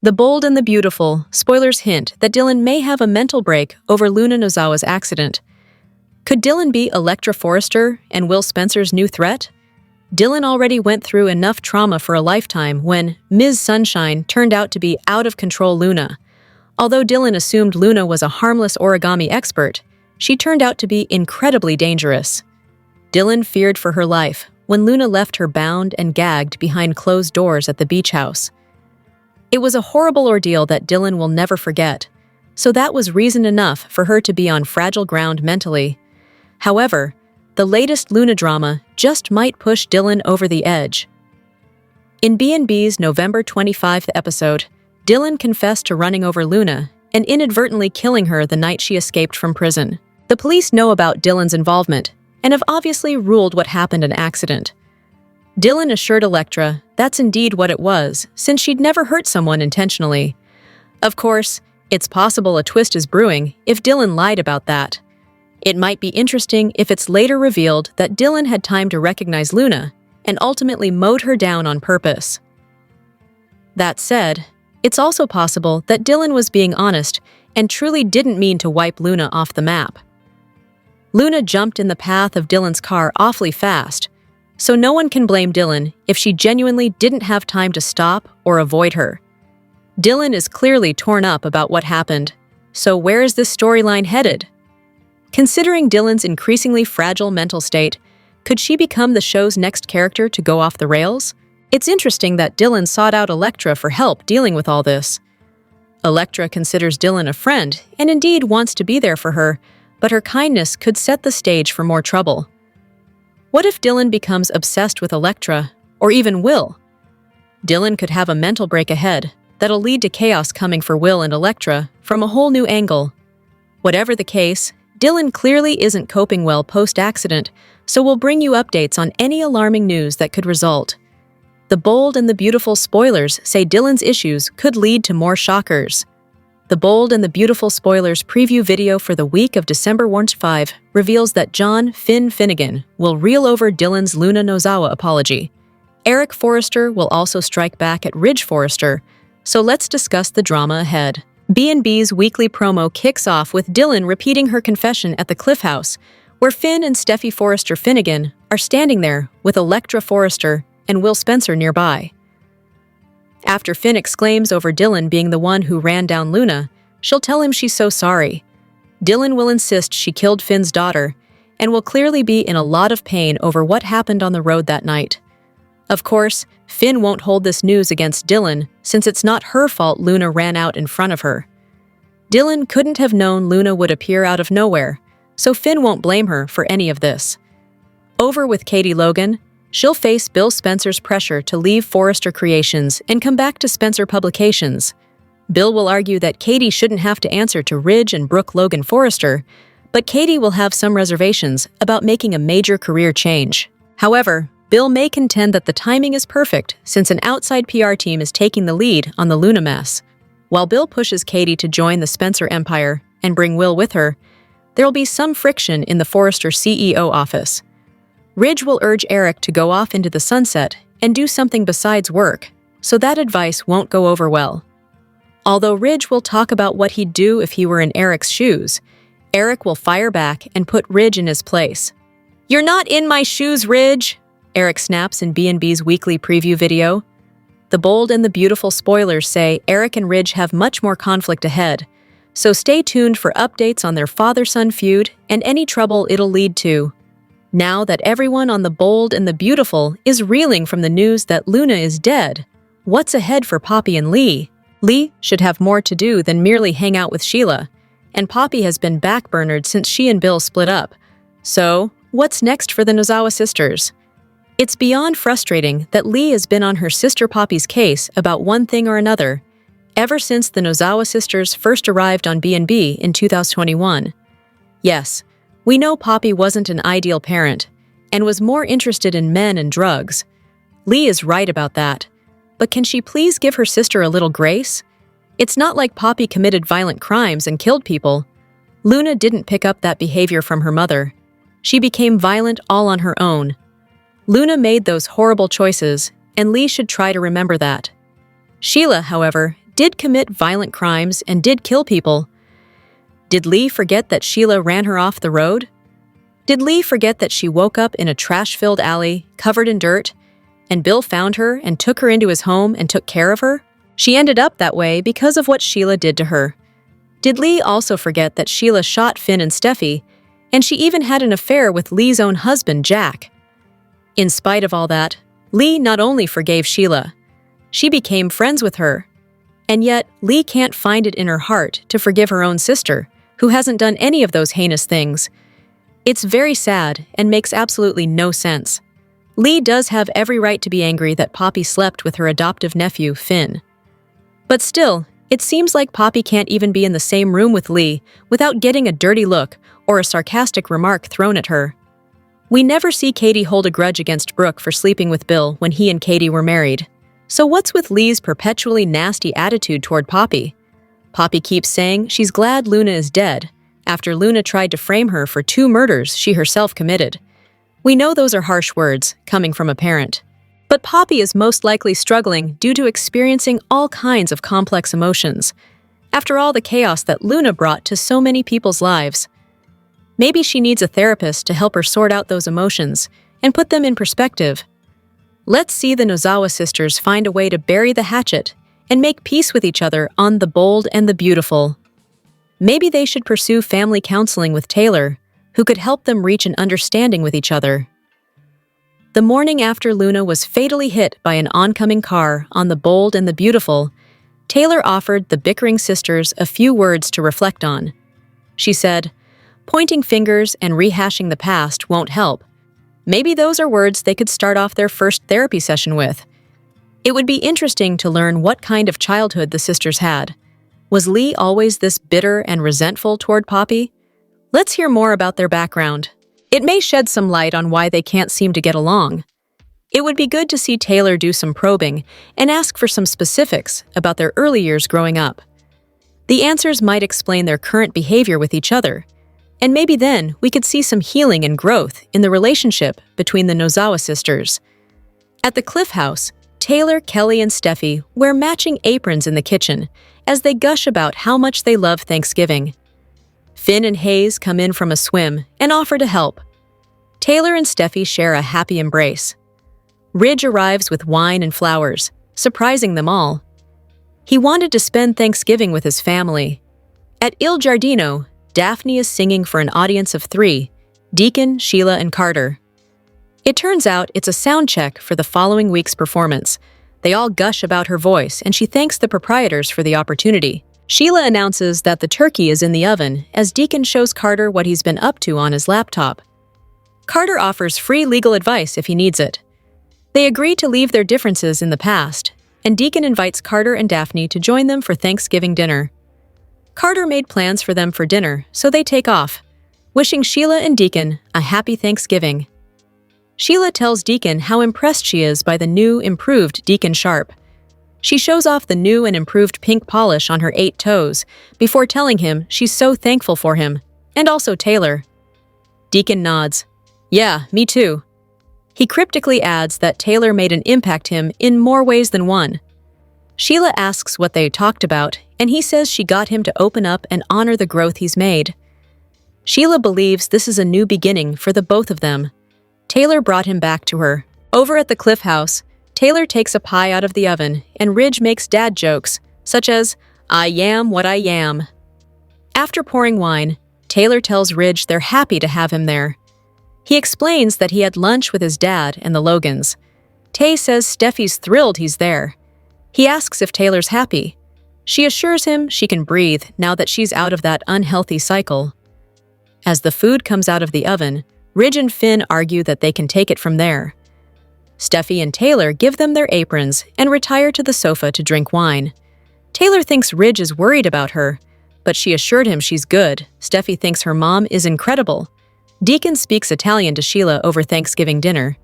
The Bold and the Beautiful spoilers hint that Dylan may have a mental break over Luna Nozawa's accident. Could Dylan be Electra Forrester and Will Spencer's new threat? Dylan already went through enough trauma for a lifetime when Ms. Sunshine turned out to be out-of-control Luna. Although Dylan assumed Luna was a harmless origami expert, she turned out to be incredibly dangerous. Dylan feared for her life when Luna left her bound and gagged behind closed doors at the beach house. It was a horrible ordeal that Dylan will never forget, so that was reason enough for her to be on fragile ground mentally. However, the latest Luna drama just might push Dylan over the edge. In B&B's November 25th episode, Dylan confessed to running over Luna and inadvertently killing her the night she escaped from prison. The police know about Dylan's involvement and have obviously ruled what happened an accident. Dylan assured Electra that's indeed what it was, since she'd never hurt someone intentionally. Of course, it's possible a twist is brewing if Dylan lied about that. It might be interesting if it's later revealed that Dylan had time to recognize Luna and ultimately mowed her down on purpose. That said, it's also possible that Dylan was being honest and truly didn't mean to wipe Luna off the map. Luna jumped in the path of Dylan's car awfully fast, so no one can blame Dylan if she genuinely didn't have time to stop or avoid her. Dylan is clearly torn up about what happened, so where is this storyline headed? Considering Dylan's increasingly fragile mental state, could she become the show's next character to go off the rails? It's interesting that Dylan sought out Electra for help dealing with all this. Electra considers Dylan a friend and indeed wants to be there for her, but her kindness could set the stage for more trouble. What if Dylan becomes obsessed with Electra, or even Will? Dylan could have a mental break ahead that'll lead to chaos coming for Will and Electra from a whole new angle. Whatever the case, Dylan clearly isn't coping well post-accident, so we'll bring you updates on any alarming news that could result. The Bold and the Beautiful spoilers say Dylan's issues could lead to more shockers. The Bold and the Beautiful spoilers preview video for the week of December 5 reveals that John Finn Finnegan will reel over Dylan's Luna Nozawa apology. Eric Forrester will also strike back at Ridge Forrester, so let's discuss the drama ahead. B&B's weekly promo kicks off with Dylan repeating her confession at the Cliff House, where Finn and Steffi Forrester Finnegan are standing there with Electra Forrester and Will Spencer nearby. After Finn exclaims over Dylan being the one who ran down Luna, she'll tell him she's so sorry. Dylan will insist she killed Finn's daughter and will clearly be in a lot of pain over what happened on the road that night. Of course, Finn won't hold this news against Dylan since it's not her fault Luna ran out in front of her. Dylan couldn't have known Luna would appear out of nowhere, so Finn won't blame her for any of this. Over with Katie Logan, she'll face Bill Spencer's pressure to leave Forrester Creations and come back to Spencer Publications. Bill will argue that Katie shouldn't have to answer to Ridge and Brooke Logan Forrester, but Katie will have some reservations about making a major career change. However, Bill may contend that the timing is perfect since an outside PR team is taking the lead on the Luna mess. While Bill pushes Katie to join the Spencer empire and bring Will with her, there'll be some friction in the Forrester CEO office. Ridge will urge Eric to go off into the sunset and do something besides work, so that advice won't go over well. Although Ridge will talk about what he'd do if he were in Eric's shoes, Eric will fire back and put Ridge in his place. "You're not in my shoes, Ridge!" Eric snaps in B&B's weekly preview video. The Bold and the Beautiful spoilers say Eric and Ridge have much more conflict ahead, so stay tuned for updates on their father-son feud and any trouble it'll lead to. Now that everyone on The Bold and the Beautiful is reeling from the news that Luna is dead, what's ahead for Poppy and Lee? Lee should have more to do than merely hang out with Sheila, and Poppy has been backburnered since she and Bill split up. So, what's next for the Nozawa sisters? It's beyond frustrating that Lee has been on her sister Poppy's case about one thing or another, ever since the Nozawa sisters first arrived on B&B in 2021. Yes, we know Poppy wasn't an ideal parent, and was more interested in men and drugs. Lee is right about that, but can she please give her sister a little grace? It's not like Poppy committed violent crimes and killed people. Luna didn't pick up that behavior from her mother. She became violent all on her own. Luna made those horrible choices, and Lee should try to remember that. Sheila, however, did commit violent crimes and did kill people. Did Lee forget that Sheila ran her off the road? Did Lee forget that she woke up in a trash-filled alley, covered in dirt, and Bill found her and took her into his home and took care of her? She ended up that way because of what Sheila did to her. Did Lee also forget that Sheila shot Finn and Steffi, and she even had an affair with Lee's own husband, Jack? In spite of all that, Lee not only forgave Sheila, she became friends with her. And yet, Lee can't find it in her heart to forgive her own sister, who hasn't done any of those heinous things. It's very sad and makes absolutely no sense. Lee does have every right to be angry that Poppy slept with her adoptive nephew, Finn. But still, it seems like Poppy can't even be in the same room with Lee without getting a dirty look or a sarcastic remark thrown at her. We never see Katie hold a grudge against Brooke for sleeping with Bill when he and Katie were married. So what's with Lee's perpetually nasty attitude toward Poppy? Poppy keeps saying she's glad Luna is dead, after Luna tried to frame her for 2 murders she herself committed. We know those are harsh words, coming from a parent. But Poppy is most likely struggling due to experiencing all kinds of complex emotions, after all the chaos that Luna brought to so many people's lives. Maybe she needs a therapist to help her sort out those emotions and put them in perspective. Let's see the Nozawa sisters find a way to bury the hatchet and make peace with each other on The Bold and the Beautiful. Maybe they should pursue family counseling with Taylor, who could help them reach an understanding with each other. The morning after Luna was fatally hit by an oncoming car on The Bold and the Beautiful, Taylor offered the bickering sisters a few words to reflect on. She said, "Pointing fingers and rehashing the past won't help. Maybe those are words they could start off their first therapy session with." It would be interesting to learn what kind of childhood the sisters had. Was Lee always this bitter and resentful toward Poppy? Let's hear more about their background. It may shed some light on why they can't seem to get along. It would be good to see Taylor do some probing and ask for some specifics about their early years growing up. The answers might explain their current behavior with each other, and maybe then we could see some healing and growth in the relationship between the Nozawa sisters. At the Cliff House, Taylor, Kelly, and Steffi wear matching aprons in the kitchen as they gush about how much they love Thanksgiving. Finn and Hayes come in from a swim and offer to help. Taylor and Steffi share a happy embrace. Ridge arrives with wine and flowers, surprising them all. He wanted to spend Thanksgiving with his family. At Il Giardino, Daphne is singing for an audience of 3, Deacon, Sheila, and Carter. It turns out it's a sound check for the following week's performance. They all gush about her voice, and she thanks the proprietors for the opportunity. Sheila announces that the turkey is in the oven as Deacon shows Carter what he's been up to on his laptop. Carter offers free legal advice if he needs it. They agree to leave their differences in the past, and Deacon invites Carter and Daphne to join them for Thanksgiving dinner. Carter made plans for them for dinner, so they take off, wishing Sheila and Deacon a happy Thanksgiving. Sheila tells Deacon how impressed she is by the new, improved Deacon Sharp. She shows off the new and improved pink polish on her 8 toes before telling him she's so thankful for him, and also Taylor. Deacon nods. "Yeah, me too." He cryptically adds that Taylor made an impact him in more ways than one. Sheila asks what they talked about, and he says she got him to open up and honor the growth he's made. Sheila believes this is a new beginning for the both of them. Taylor brought him back to her. Over at the Cliff House, Taylor takes a pie out of the oven, and Ridge makes dad jokes, such as, "I am what I am." After pouring wine, Taylor tells Ridge they're happy to have him there. He explains that he had lunch with his dad and the Logans. Tay says Steffi's thrilled he's there. He asks if Taylor's happy. She assures him she can breathe now that she's out of that unhealthy cycle. As the food comes out of the oven, Ridge and Finn argue that they can take it from there. Steffi and Taylor give them their aprons and retire to the sofa to drink wine. Taylor thinks Ridge is worried about her, but she assured him she's good. Steffi thinks her mom is incredible. Deacon speaks Italian to Sheila over Thanksgiving dinner,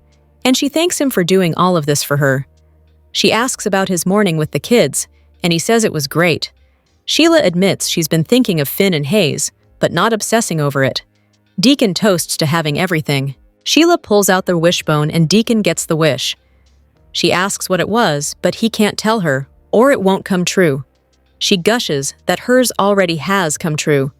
and she thanks him for doing all of this for her. She asks about his morning with the kids, and he says it was great. Sheila admits she's been thinking of Finn and Hayes, but not obsessing over it. Deacon toasts to having everything. Sheila pulls out the wishbone and Deacon gets the wish. She asks what it was, but he can't tell her, or it won't come true. She gushes that hers already has come true.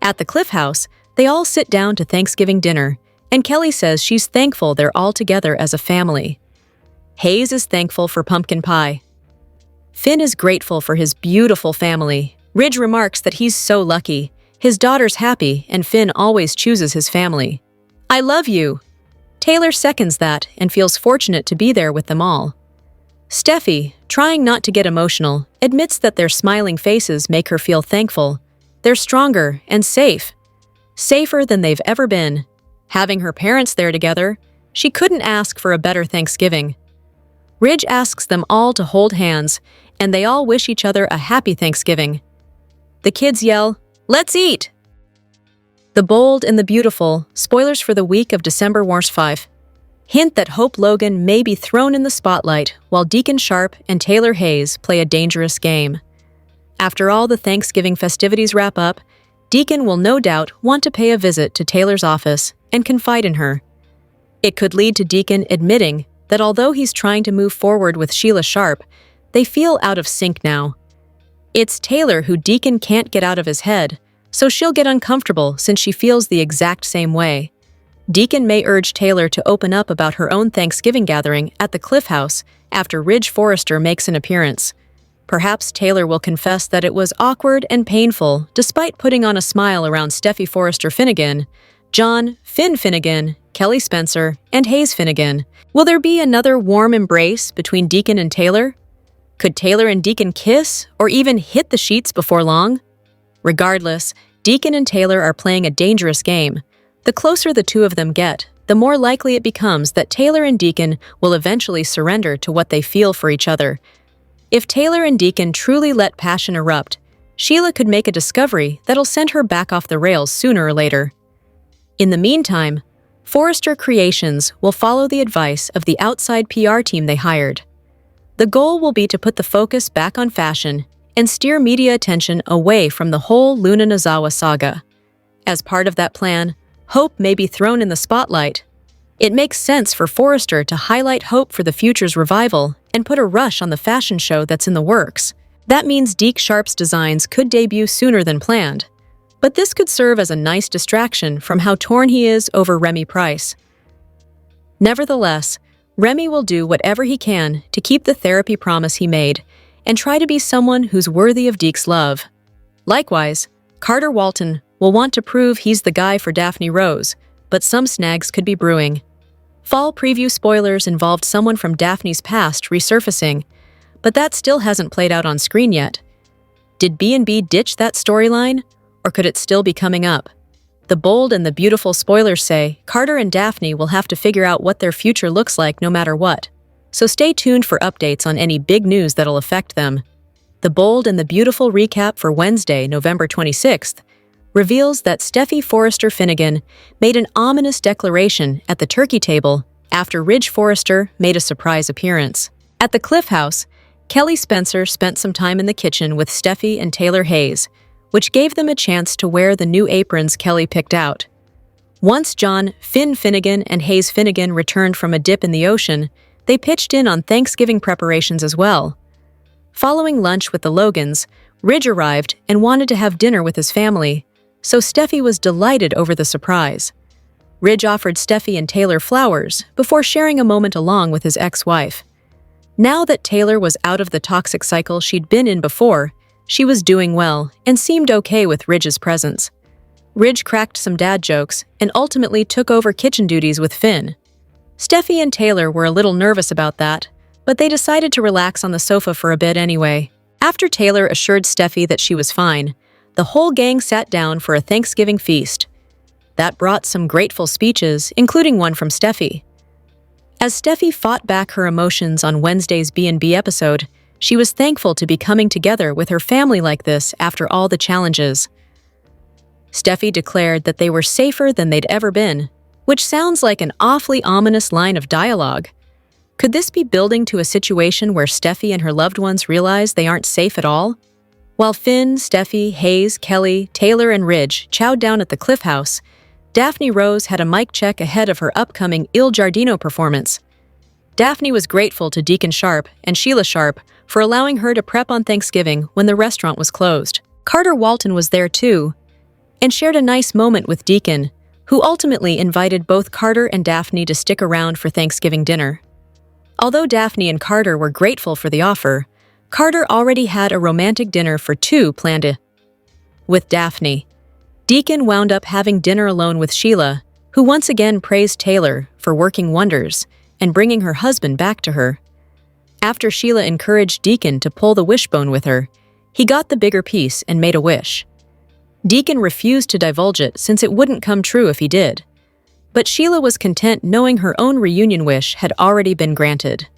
At the Cliff House, they all sit down to Thanksgiving dinner, and Kelly says she's thankful they're all together as a family. Hayes is thankful for pumpkin pie. Finn is grateful for his beautiful family. Ridge remarks that he's so lucky. His daughter's happy, and Finn always chooses his family. I love you. Taylor seconds that and feels fortunate to be there with them all. Steffi, trying not to get emotional, admits that their smiling faces make her feel thankful. They're stronger and safe. Safer than they've ever been. Having her parents there together, she couldn't ask for a better Thanksgiving. Ridge asks them all to hold hands, and they all wish each other a happy Thanksgiving. The kids yell, "Let's eat!" The Bold and the Beautiful, spoilers for the week of December 5, hint that Hope Logan may be thrown in the spotlight while Deacon Sharp and Taylor Hayes play a dangerous game. After all the Thanksgiving festivities wrap up, Deacon will no doubt want to pay a visit to Taylor's office and confide in her. It could lead to Deacon admitting that although he's trying to move forward with Sheila Sharp, they feel out of sync now. It's Taylor who Deacon can't get out of his head, so she'll get uncomfortable since she feels the exact same way. Deacon may urge Taylor to open up about her own Thanksgiving gathering at the Cliff House after Ridge Forrester makes an appearance. Perhaps Taylor will confess that it was awkward and painful despite putting on a smile around Steffi Forrester Finnegan, John Finn Finnegan, Kelly Spencer, and Hayes Finnegan. Will there be another warm embrace between Deacon and Taylor? Could Taylor and Deacon kiss or even hit the sheets before long? Regardless, Deacon and Taylor are playing a dangerous game. The closer the two of them get, the more likely it becomes that Taylor and Deacon will eventually surrender to what they feel for each other. If Taylor and Deacon truly let passion erupt, Sheila could make a discovery that'll send her back off the rails sooner or later. In the meantime, Forrester Creations will follow the advice of the outside PR team they hired. The goal will be to put the focus back on fashion and steer media attention away from the whole Luna Nozawa saga. As part of that plan, Hope may be thrown in the spotlight. It makes sense for Forrester to highlight Hope for the future's revival and put a rush on the fashion show that's in the works. That means Deke Sharp's designs could debut sooner than planned. But this could serve as a nice distraction from how torn he is over Remy Price. Nevertheless, Remy will do whatever he can to keep the therapy promise he made and try to be someone who's worthy of Deke's love. Likewise, Carter Walton will want to prove he's the guy for Daphne Rose, but some snags could be brewing. Fall preview spoilers involved someone from Daphne's past resurfacing, but that still hasn't played out on screen yet. Did B&B ditch that storyline, or could it still be coming up? The Bold and the Beautiful spoilers say Carter and Daphne will have to figure out what their future looks like no matter what, so stay tuned for updates on any big news that'll affect them. The Bold and the Beautiful recap for Wednesday, November 26th, reveals that Steffi Forrester Finnegan made an ominous declaration at the turkey table after Ridge Forrester made a surprise appearance. At the Cliff House, Kelly Spencer spent some time in the kitchen with Steffi and Taylor Hayes, which gave them a chance to wear the new aprons Kelly picked out. Once John Finn Finnegan and Hayes Finnegan returned from a dip in the ocean, they pitched in on Thanksgiving preparations as well. Following lunch with the Logans, Ridge arrived and wanted to have dinner with his family, so Steffi was delighted over the surprise. Ridge offered Steffi and Taylor flowers before sharing a moment along with his ex-wife. Now that Taylor was out of the toxic cycle she'd been in before, she was doing well and seemed okay with Ridge's presence. Ridge cracked some dad jokes and ultimately took over kitchen duties with Finn. Steffi and Taylor were a little nervous about that, but they decided to relax on the sofa for a bit anyway. After Taylor assured Steffi that she was fine, the whole gang sat down for a Thanksgiving feast. That brought some grateful speeches, including one from Steffi. As Steffi fought back her emotions on Wednesday's B&B episode, she was thankful to be coming together with her family like this after all the challenges. Steffi declared that they were safer than they'd ever been, which sounds like an awfully ominous line of dialogue. Could this be building to a situation where Steffi and her loved ones realize they aren't safe at all? While Finn, Steffi, Hayes, Kelly, Taylor, and Ridge chowed down at the Cliff House, Daphne Rose had a mic check ahead of her upcoming Il Giardino performance. Daphne was grateful to Deacon Sharp and Sheila Sharp for allowing her to prep on Thanksgiving when the restaurant was closed. Carter Walton was there too, and shared a nice moment with Deacon, who ultimately invited both Carter and Daphne to stick around for Thanksgiving dinner. Although Daphne and Carter were grateful for the offer, Carter already had a romantic dinner for two planned with Daphne. Deacon wound up having dinner alone with Sheila, who once again praised Taylor for working wonders and bringing her husband back to her. After Sheila encouraged Deacon to pull the wishbone with her, he got the bigger piece and made a wish. Deacon refused to divulge it since it wouldn't come true if he did. But Sheila was content knowing her own reunion wish had already been granted.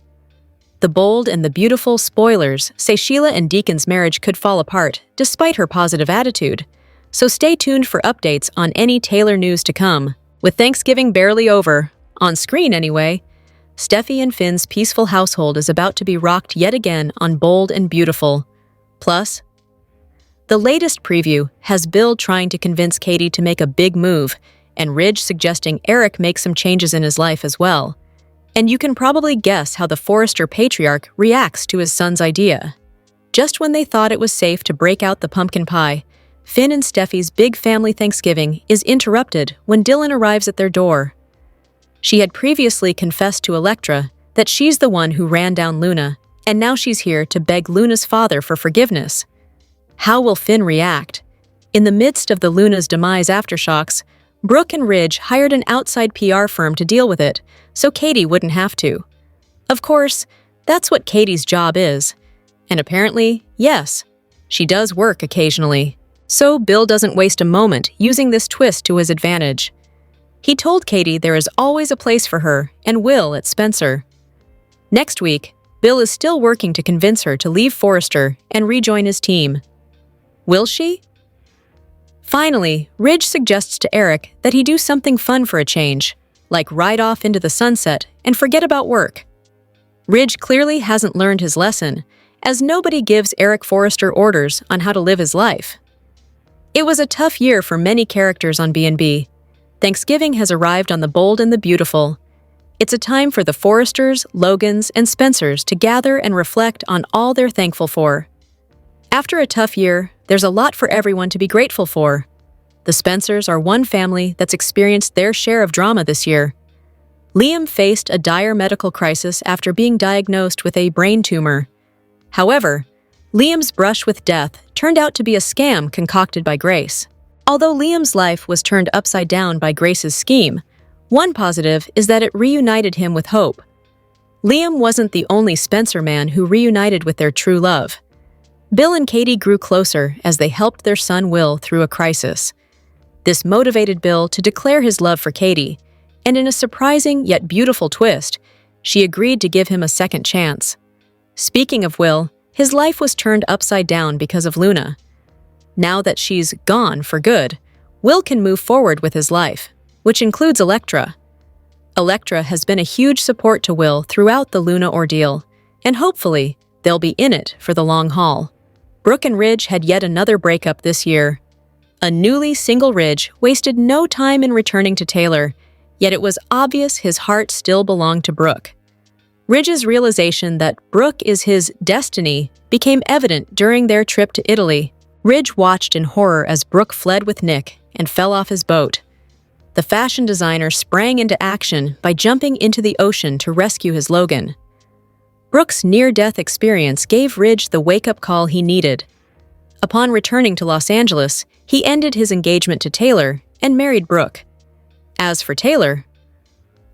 The bold and the beautiful spoilers say Sheila and Deacon's marriage could fall apart despite her positive attitude, so stay tuned for updates on any Taylor news to come. With Thanksgiving barely over, on screen anyway, Steffi and Finn's peaceful household is about to be rocked yet again on Bold and Beautiful. Plus, the latest preview has Bill trying to convince Katie to make a big move, and Ridge suggesting Eric make some changes in his life as well. And you can probably guess how the Forrester patriarch reacts to his son's idea. Just when they thought it was safe to break out the pumpkin pie, Finn and Steffi's big family Thanksgiving is interrupted when Dylan arrives at their door. She had previously confessed to Elektra that she's the one who ran down Luna, and now she's here to beg Luna's father for forgiveness. How will Finn react? In the midst of the Luna's demise aftershocks, Brooke and Ridge hired an outside PR firm to deal with it, so Katie wouldn't have to. Of course, that's what Katie's job is. And apparently, yes, she does work occasionally. So Bill doesn't waste a moment using this twist to his advantage. He told Katie there is always a place for her and will at Spencer. Next week, Bill is still working to convince her to leave Forrester and rejoin his team. Will she? Finally, Ridge suggests to Eric that he do something fun for a change, like ride off into the sunset and forget about work. Ridge clearly hasn't learned his lesson, as nobody gives Eric Forrester orders on how to live his life. It was a tough year for many characters on B&B. Thanksgiving has arrived on the Bold and the Beautiful. It's a time for the Forresters, Logans, and Spencers to gather and reflect on all they're thankful for. After a tough year, there's a lot for everyone to be grateful for. The Spencers are one family that's experienced their share of drama this year. Liam faced a dire medical crisis after being diagnosed with a brain tumor. However, Liam's brush with death turned out to be a scam concocted by Grace. Although Liam's life was turned upside down by Grace's scheme, one positive is that it reunited him with hope. Liam wasn't the only Spencer man who reunited with their true love. Bill and Katie grew closer as they helped their son Will through a crisis. This motivated Bill to declare his love for Katie, and in a surprising yet beautiful twist, she agreed to give him a second chance. Speaking of Will, his life was turned upside down because of Luna. Now that she's gone for good, Will can move forward with his life, which includes Elektra. Elektra has been a huge support to Will throughout the Luna ordeal, and hopefully, they'll be in it for the long haul. Brooke and Ridge had yet another breakup this year. A newly single Ridge wasted no time in returning to Taylor, yet it was obvious his heart still belonged to Brooke. Ridge's realization that Brooke is his destiny became evident during their trip to Italy. Ridge watched in horror as Brooke fled with Nick and fell off his boat. The fashion designer sprang into action by jumping into the ocean to rescue his Logan. Brooke's near-death experience gave Ridge the wake-up call he needed. Upon returning to Los Angeles, he ended his engagement to Taylor and married Brooke. As for Taylor,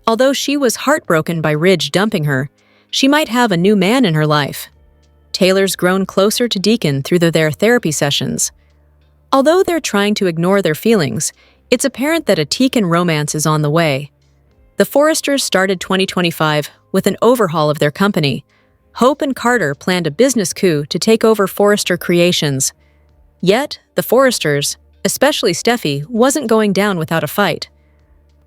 although she was heartbroken by Ridge dumping her, she might have a new man in her life. Taylor's grown closer to Deacon through their therapy sessions. Although they're trying to ignore their feelings, it's apparent that a Deacon romance is on the way. The Forresters started 2025 with an overhaul of their company. Hope and Carter planned a business coup to take over Forrester Creations. Yet, the Forresters, especially Steffi, wasn't going down without a fight.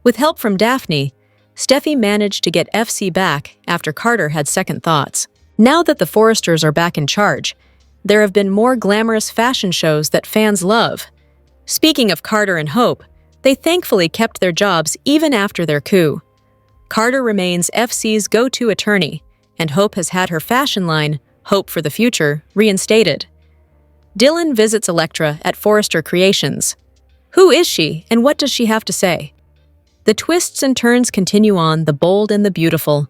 With help from Daphne, Steffi managed to get FC back after Carter had second thoughts. Now that the Forresters are back in charge, there have been more glamorous fashion shows that fans love. Speaking of Carter and Hope, they thankfully kept their jobs even after their coup. Carter remains FC's go-to attorney, and Hope has had her fashion line, hope for the future, reinstated. Dylan visits Electra at Forrester Creations. Who is she, and what does she have to say? The twists and turns continue on The Bold and the Beautiful.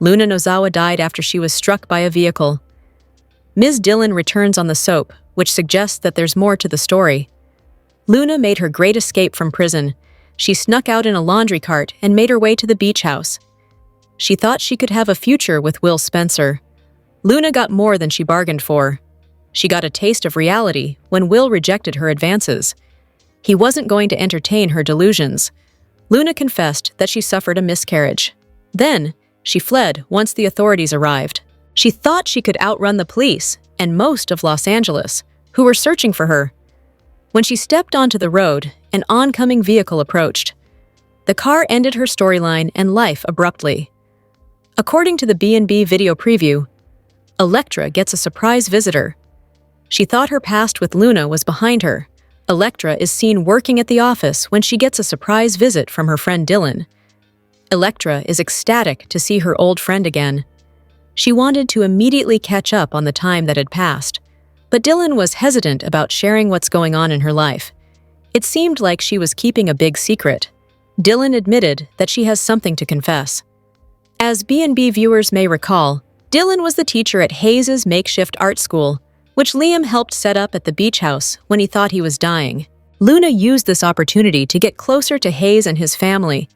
Luna Nozawa died after she was struck by a vehicle. Ms. Dylan returns on the soap, which suggests that there's more to the story. Luna made her great escape from prison. She snuck out in a laundry cart and made her way to the beach house. She thought she could have a future with Will Spencer. Luna got more than she bargained for. She got a taste of reality when Will rejected her advances. He wasn't going to entertain her delusions. Luna confessed that she suffered a miscarriage. Then, she fled once the authorities arrived. She thought she could outrun the police and most of Los Angeles, who were searching for her. When she stepped onto the road, an oncoming vehicle approached. The car ended her storyline and life abruptly. According to the B&B video preview, Electra gets a surprise visitor. She thought her past with Luna was behind her. Electra is seen working at the office when she gets a surprise visit from her friend Dylan. Electra is ecstatic to see her old friend again. She wanted to immediately catch up on the time that had passed, but Dylan was hesitant about sharing what's going on in her life. It seemed like she was keeping a big secret. Dylan admitted that she has something to confess. As B&B viewers may recall, Dylan was the teacher at Hayes' makeshift art school, which Liam helped set up at the beach house when he thought he was dying. Luna used this opportunity to get closer to Hayes and his family.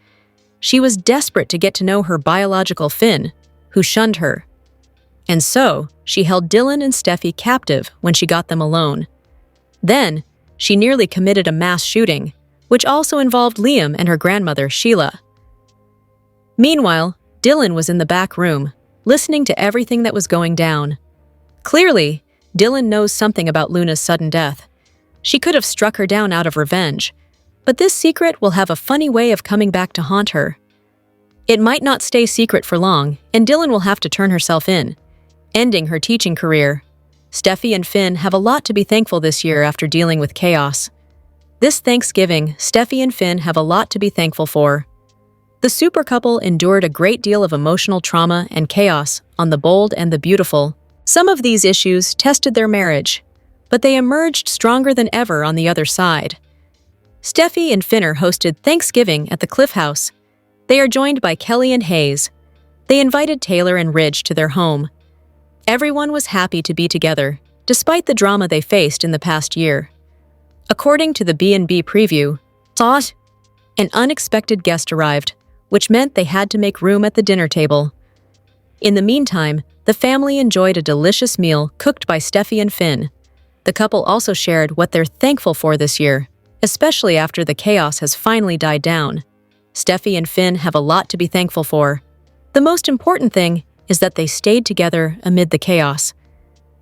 She was desperate to get to know her biological Finn, who shunned her. And so, she held Dylan and Steffi captive when she got them alone. Then, she nearly committed a mass shooting, which also involved Liam and her grandmother, Sheila. Meanwhile, Dylan was in the back room, listening to everything that was going down. Clearly, Dylan knows something about Luna's sudden death. She could have struck her down out of revenge, but this secret will have a funny way of coming back to haunt her. It might not stay secret for long, and Dylan will have to turn herself in, ending her teaching career. Steffi and Finn have a lot to be thankful this year after dealing with chaos. This Thanksgiving, Steffi and Finn have a lot to be thankful for. The super couple endured a great deal of emotional trauma and chaos on The Bold and the Beautiful. Some of these issues tested their marriage, but they emerged stronger than ever on the other side. Steffi and Finner hosted Thanksgiving at the Cliff House. They are joined by Kelly and Hayes. They invited Taylor and Ridge to their home. Everyone was happy to be together, despite the drama they faced in the past year. According to the B&B preview, an unexpected guest arrived, which meant they had to make room at the dinner table. In the meantime, the family enjoyed a delicious meal cooked by Steffi and Finn. The couple also shared what they're thankful for this year, especially after the chaos has finally died down. Steffi and Finn have a lot to be thankful for. The most important thing is that they stayed together amid the chaos.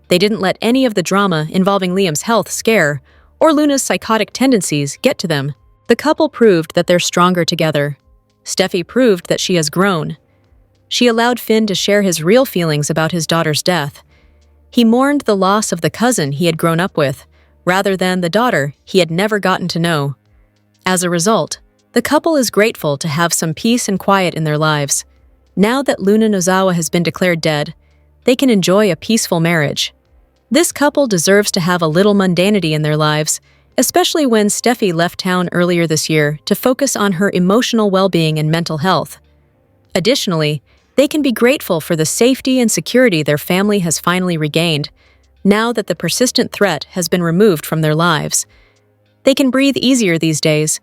They didn't let any of the drama involving Liam's health scare or Luna's psychotic tendencies get to them. The couple proved that they're stronger together. Steffi proved that she has grown. She allowed Finn to share his real feelings about his daughter's death. He mourned the loss of the cousin he had grown up with, rather than the daughter he had never gotten to know. As a result, the couple is grateful to have some peace and quiet in their lives. Now that Luna Nozawa has been declared dead, they can enjoy a peaceful marriage. This couple deserves to have a little mundanity in their lives, especially when Steffi left town earlier this year to focus on her emotional well-being and mental health. Additionally, they can be grateful for the safety and security their family has finally regained, now that the persistent threat has been removed from their lives. They can breathe easier these days.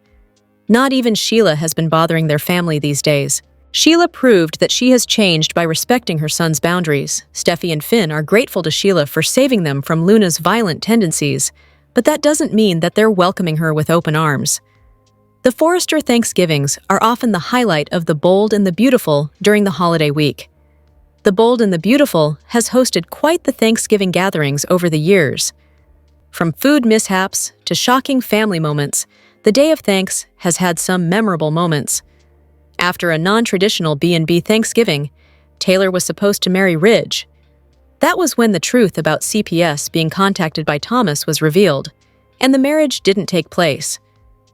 Not even Sheila has been bothering their family these days. Sheila proved that she has changed by respecting her son's boundaries. Steffi and Finn are grateful to Sheila for saving them from Luna's violent tendencies, but that doesn't mean that they're welcoming her with open arms. The Forrester Thanksgivings are often the highlight of The Bold and the Beautiful during the holiday week. The Bold and the Beautiful has hosted quite the Thanksgiving gatherings over the years. From food mishaps to shocking family moments, the Day of Thanks has had some memorable moments. After a non-traditional B&B Thanksgiving, Taylor was supposed to marry Ridge. That was when the truth about CPS being contacted by Thomas was revealed, and the marriage didn't take place.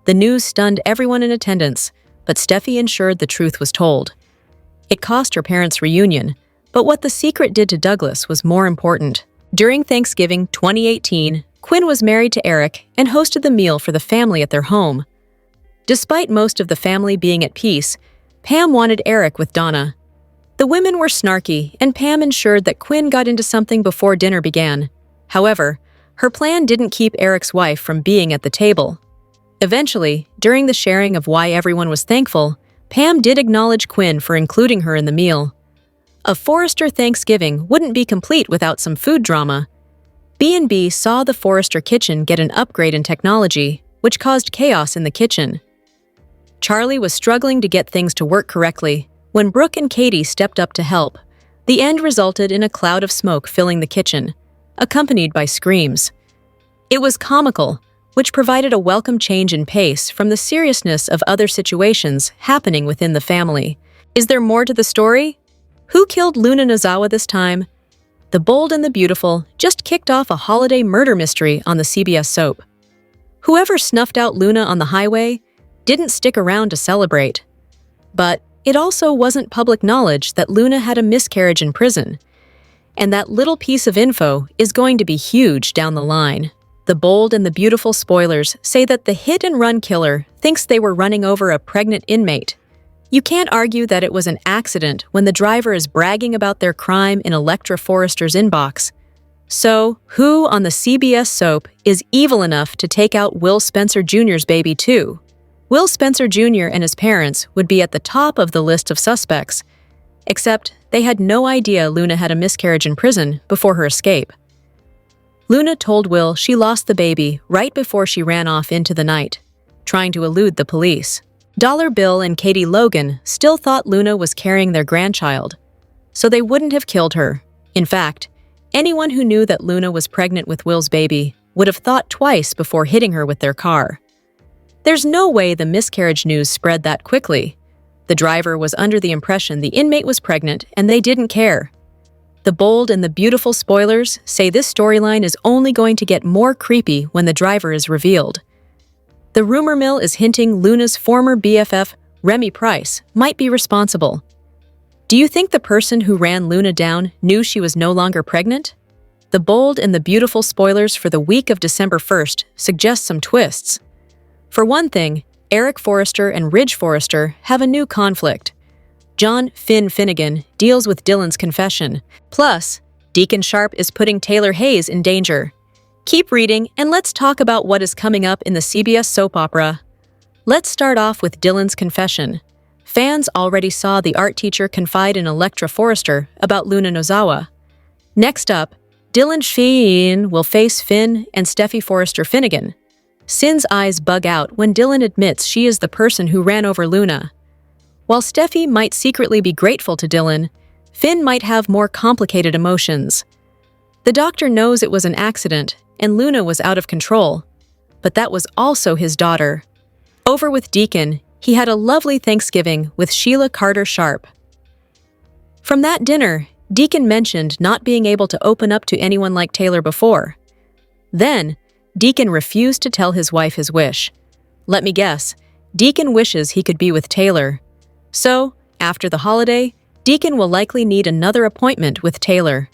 The news stunned everyone in attendance, but Steffi ensured the truth was told. It cost her parents' reunion, But what the secret did to Douglas was more important. During Thanksgiving 2018, Quinn was married to Eric and hosted the meal for the family at their home. Despite most of the family being at peace, Pam wanted Eric with Donna. The women were snarky, and Pam ensured that Quinn got into something before dinner began. However, her plan didn't keep Eric's wife from being at the table. Eventually, during the sharing of why everyone was thankful, Pam did acknowledge Quinn for including her in the meal. A Forrester Thanksgiving wouldn't be complete without some food drama. B&B saw the Forrester kitchen get an upgrade in technology, which caused chaos in the kitchen. Charlie was struggling to get things to work correctly when Brooke and Katie stepped up to help. The end resulted in a cloud of smoke filling the kitchen, accompanied by screams. It was comical, which provided a welcome change in pace from the seriousness of other situations happening within the family. Is there more to the story? Who killed Luna Nozawa this time? The Bold and the Beautiful just kicked off a holiday murder mystery on the CBS soap. Whoever snuffed out Luna on the highway didn't stick around to celebrate. But it also wasn't public knowledge that Luna had a miscarriage in prison. And that little piece of info is going to be huge down the line. The Bold and the Beautiful spoilers say that the hit-and-run killer thinks they were running over a pregnant inmate. You can't argue that it was an accident when the driver is bragging about their crime in Electra Forrester's inbox. So, who on the CBS soap is evil enough to take out Will Spencer Jr.'s baby too? Will Spencer Jr. and his parents would be at the top of the list of suspects, except they had no idea Luna had a miscarriage in prison before her escape. Luna told Will she lost the baby right before she ran off into the night, trying to elude the police. Dollar Bill and Katie Logan still thought Luna was carrying their grandchild, so they wouldn't have killed her. In fact, anyone who knew that Luna was pregnant with Will's baby would have thought twice before hitting her with their car. There's no way the miscarriage news spread that quickly. The driver was under the impression the inmate was pregnant and they didn't care. The Bold and the Beautiful spoilers say this storyline is only going to get more creepy when the driver is revealed. The rumor mill is hinting Luna's former BFF, Remy Price, might be responsible. Do you think the person who ran Luna down knew she was no longer pregnant? The Bold and the Beautiful spoilers for the week of December 1st suggest some twists. For one thing, Eric Forrester and Ridge Forrester have a new conflict. John Finn Finnegan deals with Dylan's confession. Plus, Deacon Sharp is putting Taylor Hayes in danger. Keep reading, and let's talk about what is coming up in the CBS soap opera. Let's start off with Dylan's confession. Fans already saw the art teacher confide in Electra Forrester about Luna Nozawa. Next up, Dylan Sheen will face Finn and Steffi Forrester Finnegan. Sin's eyes bug out when Dylan admits she is the person who ran over Luna. While Steffi might secretly be grateful to Dylan, Finn might have more complicated emotions. The doctor knows it was an accident and Luna was out of control, but that was also his daughter. Over with Deacon, he had a lovely Thanksgiving with Sheila Carter Sharp. From that dinner, Deacon mentioned not being able to open up to anyone like Taylor before. Then, Deacon refused to tell his wife his wish. Let me guess, Deacon wishes he could be with Taylor. So, after the holiday, Deacon will likely need another appointment with Taylor.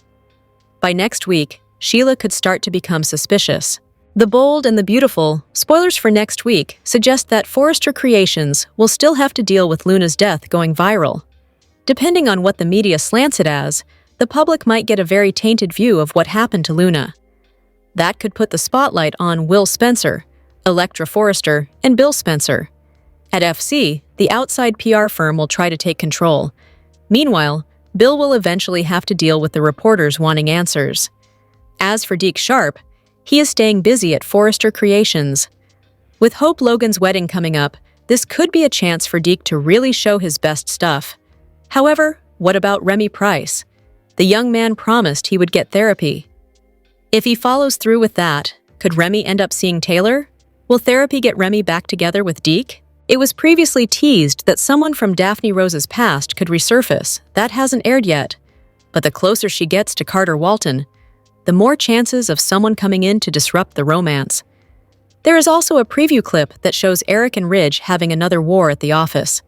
By next week, Sheila could start to become suspicious. The Bold and the Beautiful spoilers for next week suggest that Forrester Creations will still have to deal with Luna's death going viral. Depending on what the media slants it as, the public might get a very tainted view of what happened to Luna. That could put the spotlight on Will Spencer, Electra Forrester, and Bill Spencer. At FC, the outside PR firm will try to take control. Meanwhile, Bill will eventually have to deal with the reporters wanting answers. As for Deke Sharp, he is staying busy at Forrester Creations. With Hope Logan's wedding coming up, this could be a chance for Deke to really show his best stuff. However, what about Remy Price? The young man promised he would get therapy. If he follows through with that, could Remy end up seeing Taylor? Will therapy get Remy back together with Deke? It was previously teased that someone from Daphne Rose's past could resurface. That hasn't aired yet. But the closer she gets to Carter Walton, the more chances of someone coming in to disrupt the romance. There is also a preview clip that shows Eric and Ridge having another war at the office.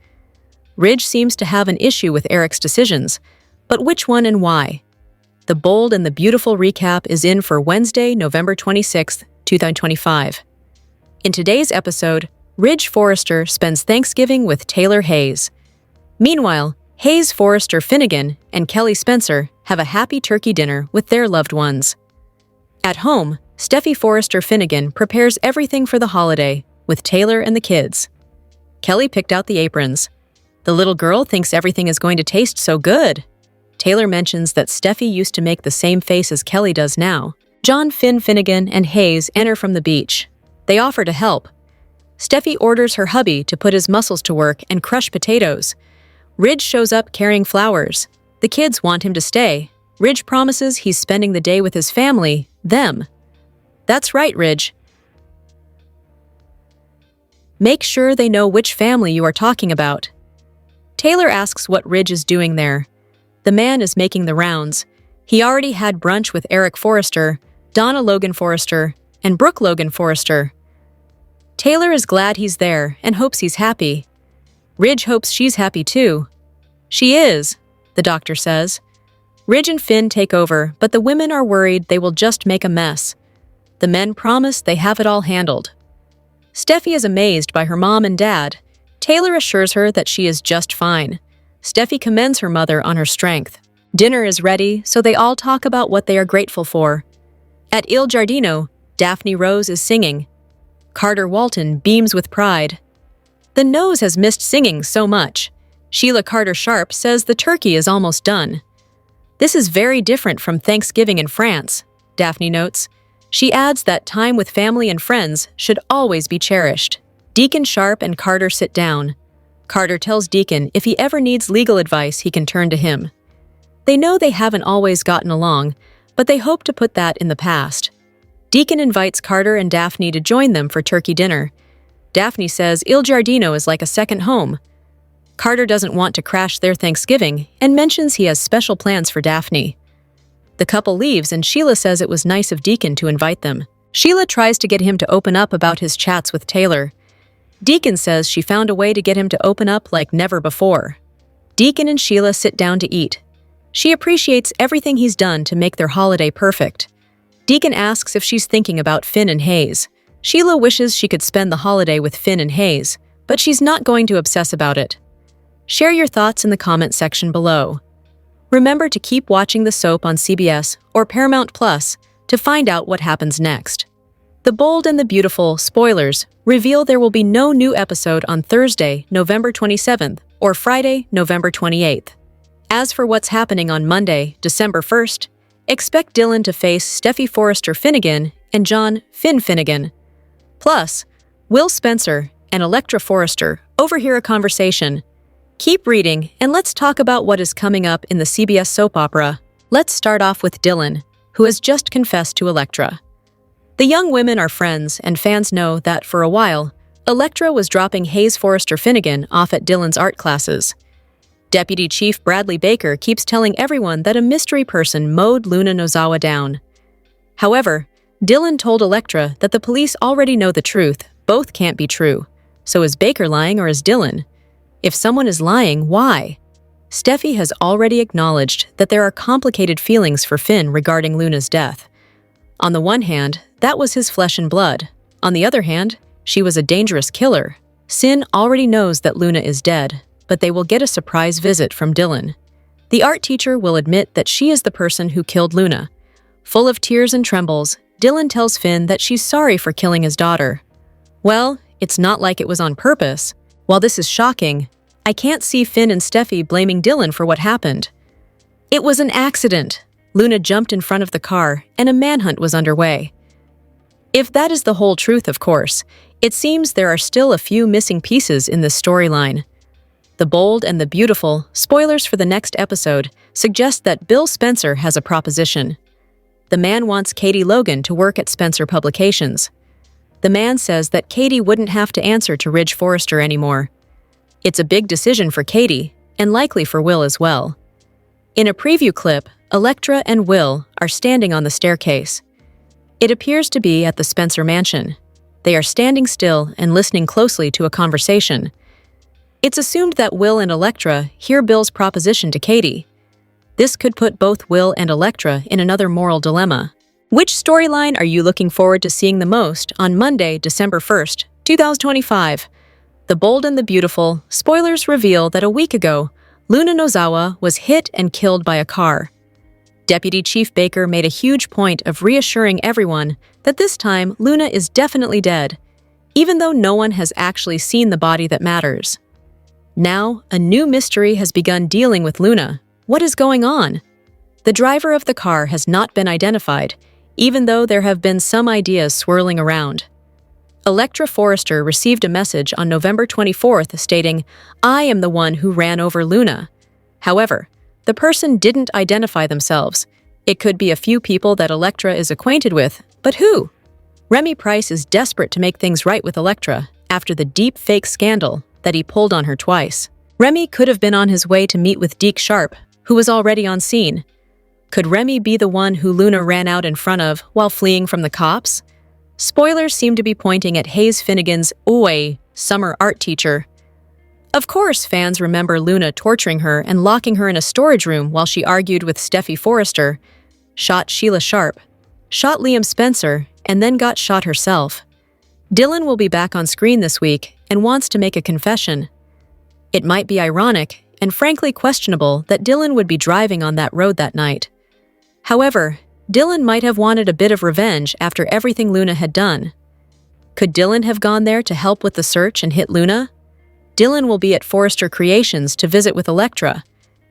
Ridge seems to have an issue with Eric's decisions, But which one and why? The Bold and the Beautiful recap is in for Wednesday, November 26th, 2025. In today's episode, Ridge Forrester spends Thanksgiving with Taylor Hayes. Meanwhile, Hayes Forrester Finnegan and Kelly Spencer have a happy turkey dinner with their loved ones. At home, Steffi Forrester Finnegan prepares everything for the holiday with Taylor and the kids. Kelly picked out the aprons. The little girl thinks everything is going to taste so good. Taylor mentions that Steffi used to make the same face as Kelly does now. John Finnegan and Hayes enter from the beach. They offer to help. Steffi orders her hubby to put his muscles to work and crush potatoes. Ridge shows up carrying flowers. The kids want him to stay. Ridge promises he's spending the day with his family, them. That's right, Ridge. Make sure they know which family you are talking about. Taylor asks what Ridge is doing there. The man is making the rounds. He already had brunch with Eric Forrester, Donna Logan Forrester, and Brooke Logan Forrester. Taylor is glad he's there and hopes he's happy. Ridge hopes she's happy too. She is, the doctor says. Ridge and Finn take over, but the women are worried they will just make a mess. The men promise they have it all handled. Steffi is amazed by her mom and dad. Taylor assures her that she is just fine. Steffi commends her mother on her strength. Dinner is ready, so they all talk about what they are grateful for. At Il Giardino, Daphne Rose is singing. Carter Walton beams with pride. The nose has missed singing so much. Sheila Carter Sharp says the turkey is almost done. This is very different from Thanksgiving in France, Daphne notes. She adds that time with family and friends should always be cherished. Deacon Sharp and Carter sit down. Carter tells Deacon if he ever needs legal advice, he can turn to him. They know they haven't always gotten along, but they hope to put that in the past. Deacon invites Carter and Daphne to join them for turkey dinner. Daphne says Il Giardino is like a second home. Carter doesn't want to crash their Thanksgiving and mentions he has special plans for Daphne. The couple leaves and Sheila says it was nice of Deacon to invite them. Sheila tries to get him to open up about his chats with Taylor. Deacon says she found a way to get him to open up like never before. Deacon and Sheila sit down to eat. She appreciates everything he's done to make their holiday perfect. Deacon asks if she's thinking about Finn and Hayes. Sheila wishes she could spend the holiday with Finn and Hayes, but she's not going to obsess about it. Share your thoughts in the comment section below. Remember to keep watching the soap on CBS or Paramount Plus to find out what happens next. The Bold and the Beautiful spoilers reveal there will be no new episode on Thursday, November 27th, or Friday, November 28th. As for what's happening on Monday, December 1st, expect Dylan to face Steffi Forrester Finnegan and John Finnegan. Plus, Will Spencer and Electra Forrester overhear a conversation. Keep reading, and let's talk about what is coming up in the CBS soap opera. Let's start off with Dylan, who has just confessed to Electra. The young women are friends, and fans know that for a while, Electra was dropping Hayes Forrester Finnegan off at Dylan's art classes. Deputy Chief Bradley Baker keeps telling everyone that a mystery person mowed Luna Nozawa down. However, Dylan told Electra that the police already know the truth. Both can't be true. So is Baker lying or is Dylan? If someone is lying, why? Steffi has already acknowledged that there are complicated feelings for Finn regarding Luna's death. On the one hand, that was his flesh and blood. On the other hand, she was a dangerous killer. Sin already knows that Luna is dead, but they will get a surprise visit from Dylan. The art teacher will admit that she is the person who killed Luna. Full of tears and trembles, Dylan tells Finn that she's sorry for killing his daughter. Well, it's not like it was on purpose. While this is shocking, I can't see Finn and Steffi blaming Dylan for what happened. It was an accident. Luna jumped in front of the car, and a manhunt was underway. If that is the whole truth, of course, it seems there are still a few missing pieces in this storyline. The Bold and the Beautiful spoilers for the next episode suggest that Bill Spencer has a proposition. The man wants Katie Logan to work at Spencer Publications. The man says that Katie wouldn't have to answer to Ridge Forrester anymore. It's a big decision for Katie, and likely for Will as well. In a preview clip, Electra and Will are standing on the staircase. It appears to be at the Spencer mansion. They are standing still and listening closely to a conversation. It's assumed that Will and Electra hear Bill's proposition to Katie. This could put both Will and Electra in another moral dilemma. Which storyline are you looking forward to seeing the most on Monday, December 1st, 2025? The Bold and the Beautiful spoilers reveal that a week ago, Luna Nozawa was hit and killed by a car. Deputy Chief Baker made a huge point of reassuring everyone that this time Luna is definitely dead, even though no one has actually seen the body that matters. Now, a new mystery has begun dealing with Luna. What is going on? The driver of the car has not been identified, even though there have been some ideas swirling around. Electra Forrester received a message on November 24th stating, "I am the one who ran over Luna." However, the person didn't identify themselves. It could be a few people that Electra is acquainted with, but who? Remy Price is desperate to make things right with Electra after the deep fake scandal that he pulled on her twice. Remy could have been on his way to meet with Deke Sharp, who was already on scene. Could Remy be the one who Luna ran out in front of while fleeing from the cops? Spoilers seem to be pointing at Hayes Finnegan's summer art teacher. Of course, fans remember Luna torturing her and locking her in a storage room while she argued with Steffi Forrester, shot Sheila Sharp, shot Liam Spencer, and then got shot herself. Dylan will be back on screen this week and wants to make a confession. It might be ironic and frankly questionable that Dylan would be driving on that road that night. However, Dylan might have wanted a bit of revenge after everything Luna had done. Could Dylan have gone there to help with the search and hit Luna? Dylan will be at Forrester Creations to visit with Electra,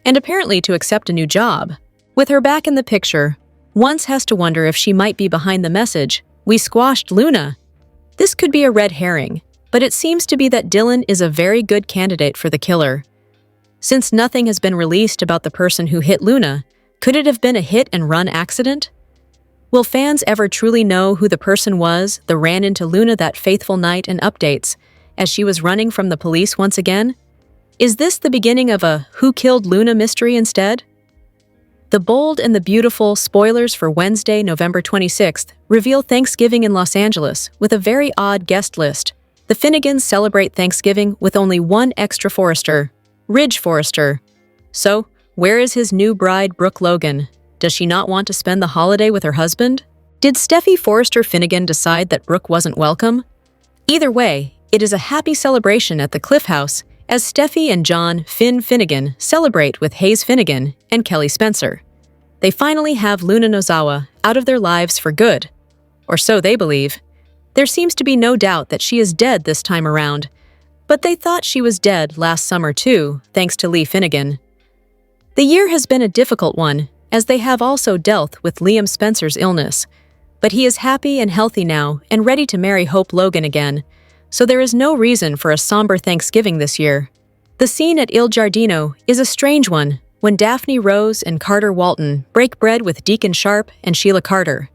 and apparently to accept a new job. With her back in the picture, one has to wonder if she might be behind the message, "We squashed Luna." This could be a red herring, but it seems to be that Dylan is a very good candidate for the killer. Since nothing has been released about the person who hit Luna, could it have been a hit-and-run accident? Will fans ever truly know who the person was that ran into Luna that faithful night in updates, as she was running from the police once again? Is this the beginning of a Who Killed Luna mystery instead? The Bold and the Beautiful spoilers for Wednesday, November 26th, reveal Thanksgiving in Los Angeles with a very odd guest list. The Finnegans celebrate Thanksgiving with only one extra Forrester, Ridge Forrester. So, where is his new bride, Brooke Logan? Does she not want to spend the holiday with her husband? Did Steffi Forrester Finnegan decide that Brooke wasn't welcome? Either way, it is a happy celebration at the Cliff House as Steffi and John Finnegan celebrate with Hayes Finnegan and Kelly Spencer. They finally have Luna Nozawa out of their lives for good. Or so they believe. There seems to be no doubt that she is dead this time around, but they thought she was dead last summer too, thanks to Lee Finnegan. The year has been a difficult one, as they have also dealt with Liam Spencer's illness, but he is happy and healthy now and ready to marry Hope Logan again, so there is no reason for a somber Thanksgiving this year. The scene at Il Giardino is a strange one when Daphne Rose and Carter Walton break bread with Deacon Sharp and Sheila Carter.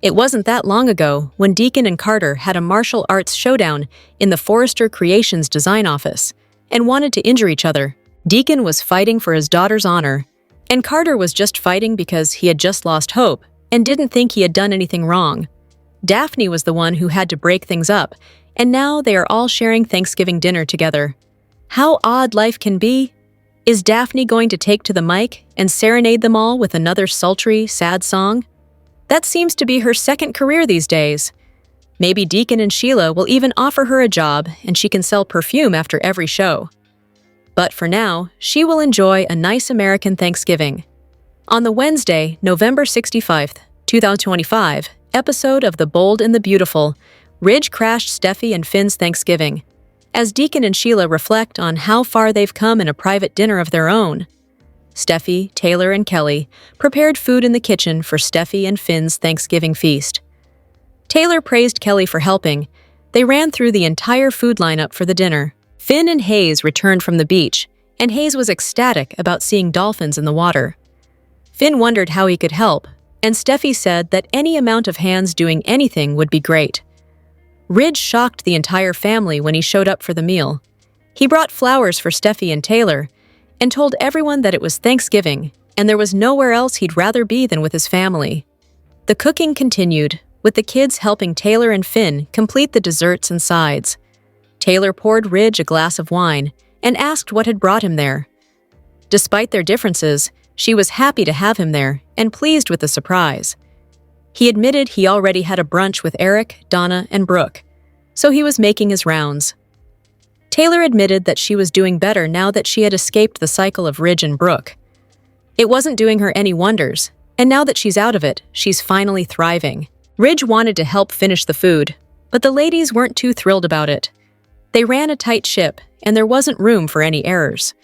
It wasn't that long ago when Deacon and Carter had a martial arts showdown in the Forrester Creations design office and wanted to injure each other. Deacon was fighting for his daughter's honor, and Carter was just fighting because he had just lost hope and didn't think he had done anything wrong. Daphne was the one who had to break things up, and now they are all sharing Thanksgiving dinner together. How odd life can be! Is Daphne going to take to the mic and serenade them all with another sultry, sad song? That seems to be her second career these days. Maybe Deacon and Sheila will even offer her a job and she can sell perfume after every show. But for now, she will enjoy a nice American Thanksgiving. On the Wednesday, November 65th, 2025, episode of The Bold and the Beautiful, Ridge crashed Steffi and Finn's Thanksgiving, as Deacon and Sheila reflect on how far they've come in a private dinner of their own. Steffi, Taylor, and Kelly prepared food in the kitchen for Steffi and Finn's Thanksgiving feast. Taylor praised Kelly for helping. They ran through the entire food lineup for the dinner. Finn and Hayes returned from the beach, and Hayes was ecstatic about seeing dolphins in the water. Finn wondered how he could help, and Steffi said that any amount of hands doing anything would be great. Ridge shocked the entire family when he showed up for the meal. He brought flowers for Steffi and Taylor, and told everyone that it was Thanksgiving, and there was nowhere else he'd rather be than with his family. The cooking continued, with the kids helping Taylor and Finn complete the desserts and sides. Taylor poured Ridge a glass of wine and asked what had brought him there. Despite their differences, She was happy to have him there and pleased with the surprise. He admitted he already had a brunch with Eric, Donna, and Brooke, so he was making his rounds. Taylor admitted that she was doing better now that she had escaped the cycle of Ridge and Brooke. It wasn't doing her any wonders, and now that she's out of it, she's finally thriving. Ridge wanted to help finish the food, but the ladies weren't too thrilled about it. They ran a tight ship, and there wasn't room for any errors.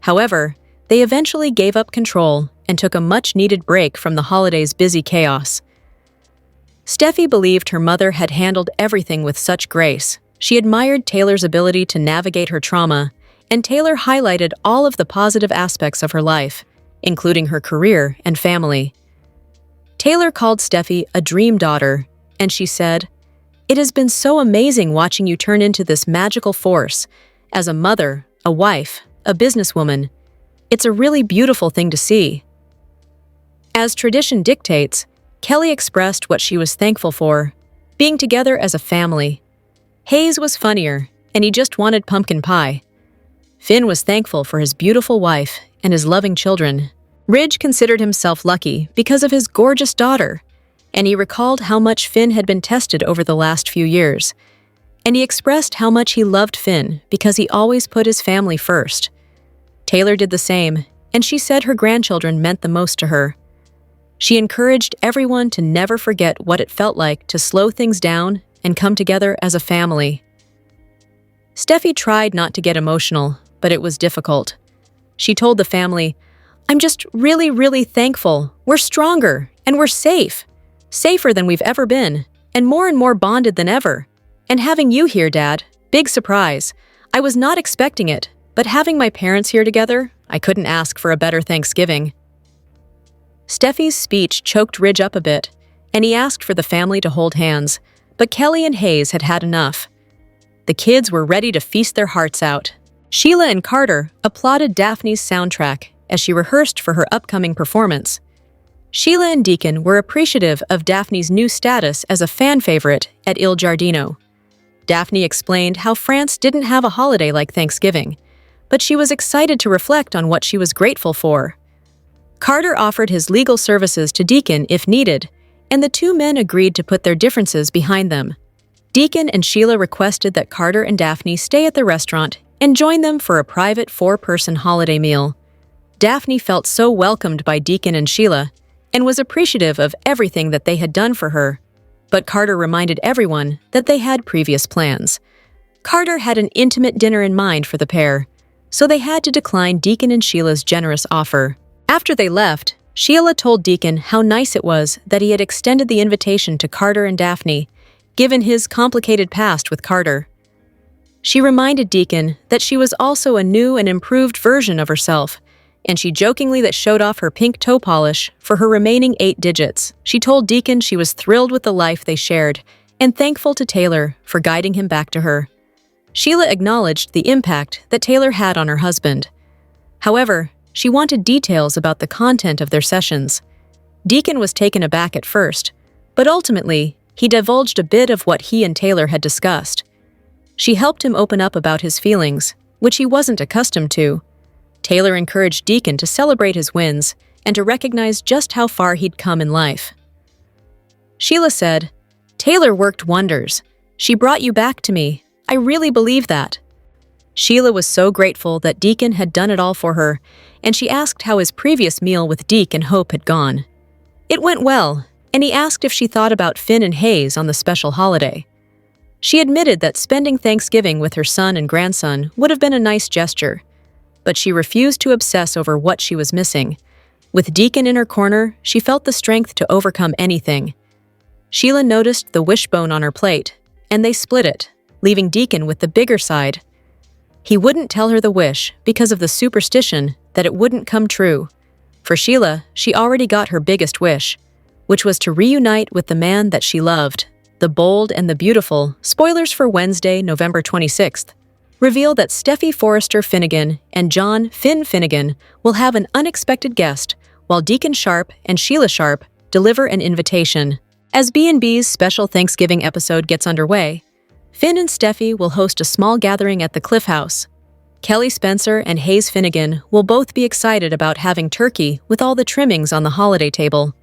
However, they eventually gave up control and took a much-needed break from the holidays' busy chaos. Steffi believed her mother had handled everything with such grace. She admired Taylor's ability to navigate her trauma, and Taylor highlighted all of the positive aspects of her life, including her career and family. Taylor called Steffi a dream daughter, and she said, "It has been so amazing watching you turn into this magical force, as a mother, a wife, a businesswoman. It's a really beautiful thing to see." As tradition dictates, Kelly expressed what she was thankful for, being together as a family. Hayes was funnier, and he just wanted pumpkin pie. Finn was thankful for his beautiful wife and his loving children. Ridge considered himself lucky because of his gorgeous daughter, and he recalled how much Finn had been tested over the last few years. And he expressed how much he loved Finn because he always put his family first. Taylor did the same, and she said her grandchildren meant the most to her. She encouraged everyone to never forget what it felt like to slow things down and come together as a family. Steffi tried not to get emotional, but it was difficult. She told the family, "I'm just really, really thankful. We're stronger, and we're safe. Safer than we've ever been, and more bonded than ever. And having you here, Dad, big surprise. I was not expecting it, but having my parents here together, I couldn't ask for a better Thanksgiving." Steffi's speech choked Ridge up a bit, and he asked for the family to hold hands, but Kelly and Hayes had had enough. The kids were ready to feast their hearts out. Sheila and Carter applauded Daphne's soundtrack as she rehearsed for her upcoming performance. Sheila and Deacon were appreciative of Daphne's new status as a fan favorite at Il Giardino. Daphne explained how France didn't have a holiday like Thanksgiving, but she was excited to reflect on what she was grateful for. Carter offered his legal services to Deacon if needed, and the two men agreed to put their differences behind them. Deacon and Sheila requested that Carter and Daphne stay at the restaurant and join them for a private 4-person holiday meal. Daphne felt so welcomed by Deacon and Sheila and was appreciative of everything that they had done for her, but Carter reminded everyone that they had previous plans. Carter had an intimate dinner in mind for the pair, so they had to decline Deacon and Sheila's generous offer. After they left, Sheila told Deacon how nice it was that he had extended the invitation to Carter and Daphne, given his complicated past with Carter. She reminded Deacon that she was also a new and improved version of herself, and she jokingly that showed off her pink toe polish for her remaining 8 digits. She told Deacon she was thrilled with the life they shared and thankful to Taylor for guiding him back to her. Sheila acknowledged the impact that Taylor had on her husband. However, she wanted details about the content of their sessions. Deacon was taken aback at first, but ultimately, he divulged a bit of what he and Taylor had discussed. She helped him open up about his feelings, which he wasn't accustomed to. Taylor encouraged Deacon to celebrate his wins and to recognize just how far he'd come in life. Sheila said, "Taylor worked wonders. She brought you back to me. I really believe that." Sheila was so grateful that Deacon had done it all for her, and she asked how his previous meal with Deke and Hope had gone. It went well, and he asked if she thought about Finn and Hayes on the special holiday. She admitted that spending Thanksgiving with her son and grandson would have been a nice gesture, but she refused to obsess over what she was missing. With Deacon in her corner, she felt the strength to overcome anything. Sheila noticed the wishbone on her plate, and they split it, leaving Deacon with the bigger side. He wouldn't tell her the wish because of the superstition that it wouldn't come true. For Sheila, she already got her biggest wish, which was to reunite with the man that she loved. The Bold and the Beautiful, spoilers for Wednesday, November 26th, reveal that Steffi Forrester Finnegan and John Finn Finnegan will have an unexpected guest, while Deacon Sharp and Sheila Sharp deliver an invitation. As B&B's special Thanksgiving episode gets underway, Finn and Steffi will host a small gathering at the Cliff House. Kelly Spencer and Hayes Finnegan will both be excited about having turkey with all the trimmings on the holiday table.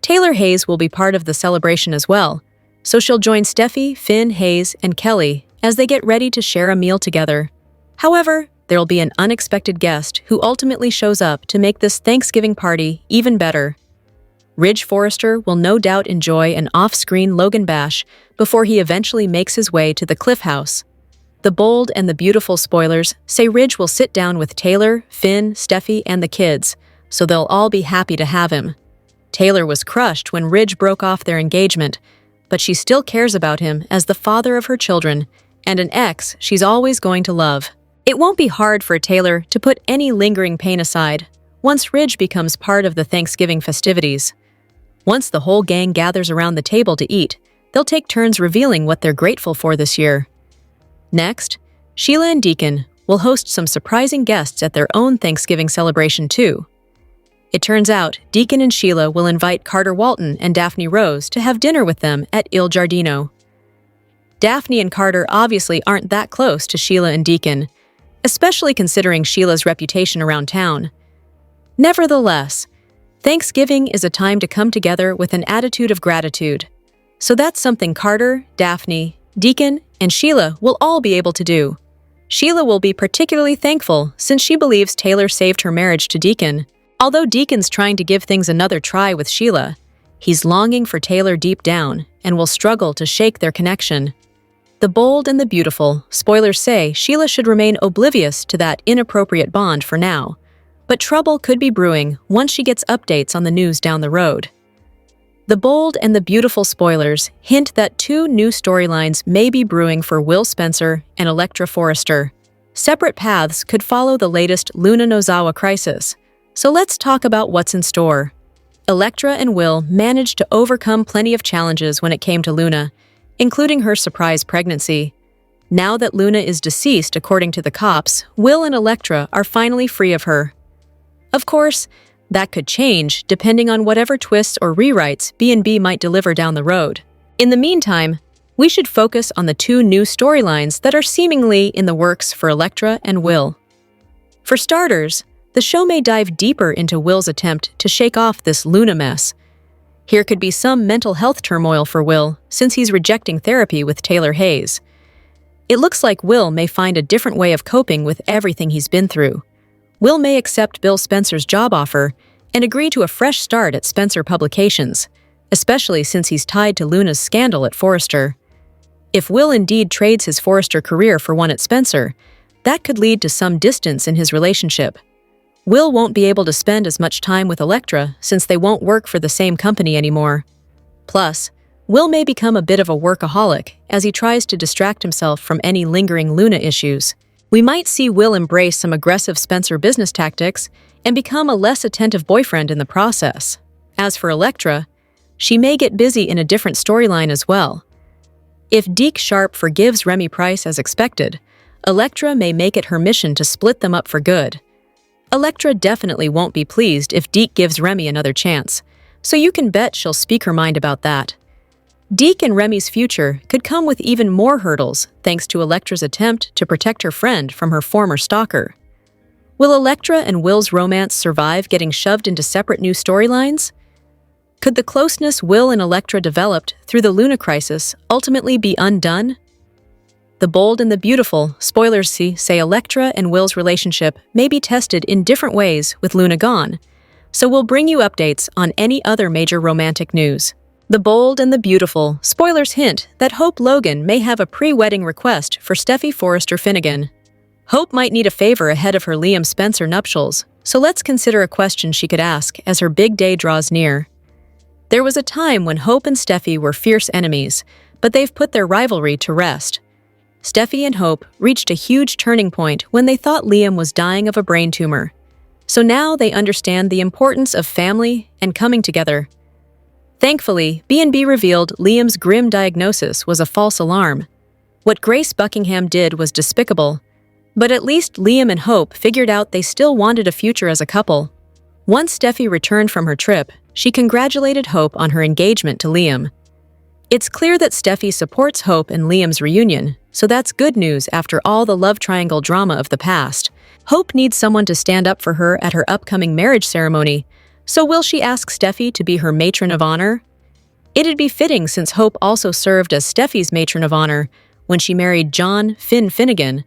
Taylor Hayes will be part of the celebration as well, so she'll join Steffi, Finn, Hayes, and Kelly as they get ready to share a meal together. However, there'll be an unexpected guest who ultimately shows up to make this Thanksgiving party even better. Ridge Forrester will no doubt enjoy an off-screen Logan bash before he eventually makes his way to the Cliff House. The bold and the beautiful spoilers say Ridge will sit down with Taylor, Finn, Steffi, and the kids, so they'll all be happy to have him. Taylor was crushed when Ridge broke off their engagement, but she still cares about him as the father of her children and an ex she's always going to love. It won't be hard for Taylor to put any lingering pain aside once Ridge becomes part of the Thanksgiving festivities. Once the whole gang gathers around the table to eat, they'll take turns revealing what they're grateful for this year. Next, Sheila and Deacon will host some surprising guests at their own Thanksgiving celebration too. It turns out Deacon and Sheila will invite Carter Walton and Daphne Rose to have dinner with them at Il Giardino. Daphne and Carter obviously aren't that close to Sheila and Deacon, especially considering Sheila's reputation around town. Nevertheless, Thanksgiving is a time to come together with an attitude of gratitude. So that's something Carter, Daphne, Deacon, and Sheila will all be able to do. Sheila will be particularly thankful since she believes Taylor saved her marriage to Deacon. Although Deacon's trying to give things another try with Sheila, he's longing for Taylor deep down and will struggle to shake their connection. The bold and the beautiful, spoilers say Sheila should remain oblivious to that inappropriate bond for now. But trouble could be brewing once she gets updates on the news down the road. The bold and the beautiful spoilers hint that two new storylines may be brewing for Will Spencer and Electra Forrester. Separate paths could follow the latest Luna Nozawa crisis. So let's talk about what's in store. Electra and Will managed to overcome plenty of challenges when it came to Luna, including her surprise pregnancy. Now that Luna is deceased according to the cops, Will and Electra are finally free of her. Of course, that could change depending on whatever twists or rewrites B&B might deliver down the road. In the meantime, we should focus on the two new storylines that are seemingly in the works for Electra and Will. For starters, the show may dive deeper into Will's attempt to shake off this Luna mess. Here could be some mental health turmoil for Will since he's rejecting therapy with Taylor Hayes. It looks like Will may find a different way of coping with everything he's been through. Will may accept Bill Spencer's job offer and agree to a fresh start at Spencer Publications, especially since he's tied to Luna's scandal at Forrester. If Will indeed trades his Forrester career for one at Spencer, that could lead to some distance in his relationship. Will won't be able to spend as much time with Electra since they won't work for the same company anymore. Plus, Will may become a bit of a workaholic as he tries to distract himself from any lingering Luna issues. We might see Will embrace some aggressive Spencer business tactics and become a less attentive boyfriend in the process. As for Electra, she may get busy in a different storyline as well. If Deke Sharp forgives Remy Price as expected, Electra may make it her mission to split them up for good. Electra definitely won't be pleased if Deke gives Remy another chance, so you can bet she'll speak her mind about that. Deke and Remy's future could come with even more hurdles thanks to Electra's attempt to protect her friend from her former stalker. Will Electra and Will's romance survive getting shoved into separate new storylines? Could the closeness Will and Electra developed through the Luna crisis ultimately be undone? The bold and the beautiful, spoilers say Electra and Will's relationship may be tested in different ways with Luna gone, so we'll bring you updates on any other major romantic news. The bold and the beautiful, spoilers hint that Hope Logan may have a pre-wedding request for Steffi Forrester Finnegan. Hope might need a favor ahead of her Liam Spencer nuptials, so let's consider a question she could ask as her big day draws near. There was a time when Hope and Steffi were fierce enemies, but they've put their rivalry to rest. Steffi and Hope reached a huge turning point when they thought Liam was dying of a brain tumor. So now they understand the importance of family and coming together. Thankfully, B&B revealed Liam's grim diagnosis was a false alarm. What Grace Buckingham did was despicable, but at least Liam and Hope figured out they still wanted a future as a couple. Once Steffi returned from her trip, she congratulated Hope on her engagement to Liam. It's clear that Steffi supports Hope and Liam's reunion, so that's good news after all the love triangle drama of the past. Hope needs someone to stand up for her at her upcoming marriage ceremony, so will she ask Steffi to be her matron of honor? It'd be fitting since Hope also served as Steffi's matron of honor when she married John Finn Finnegan.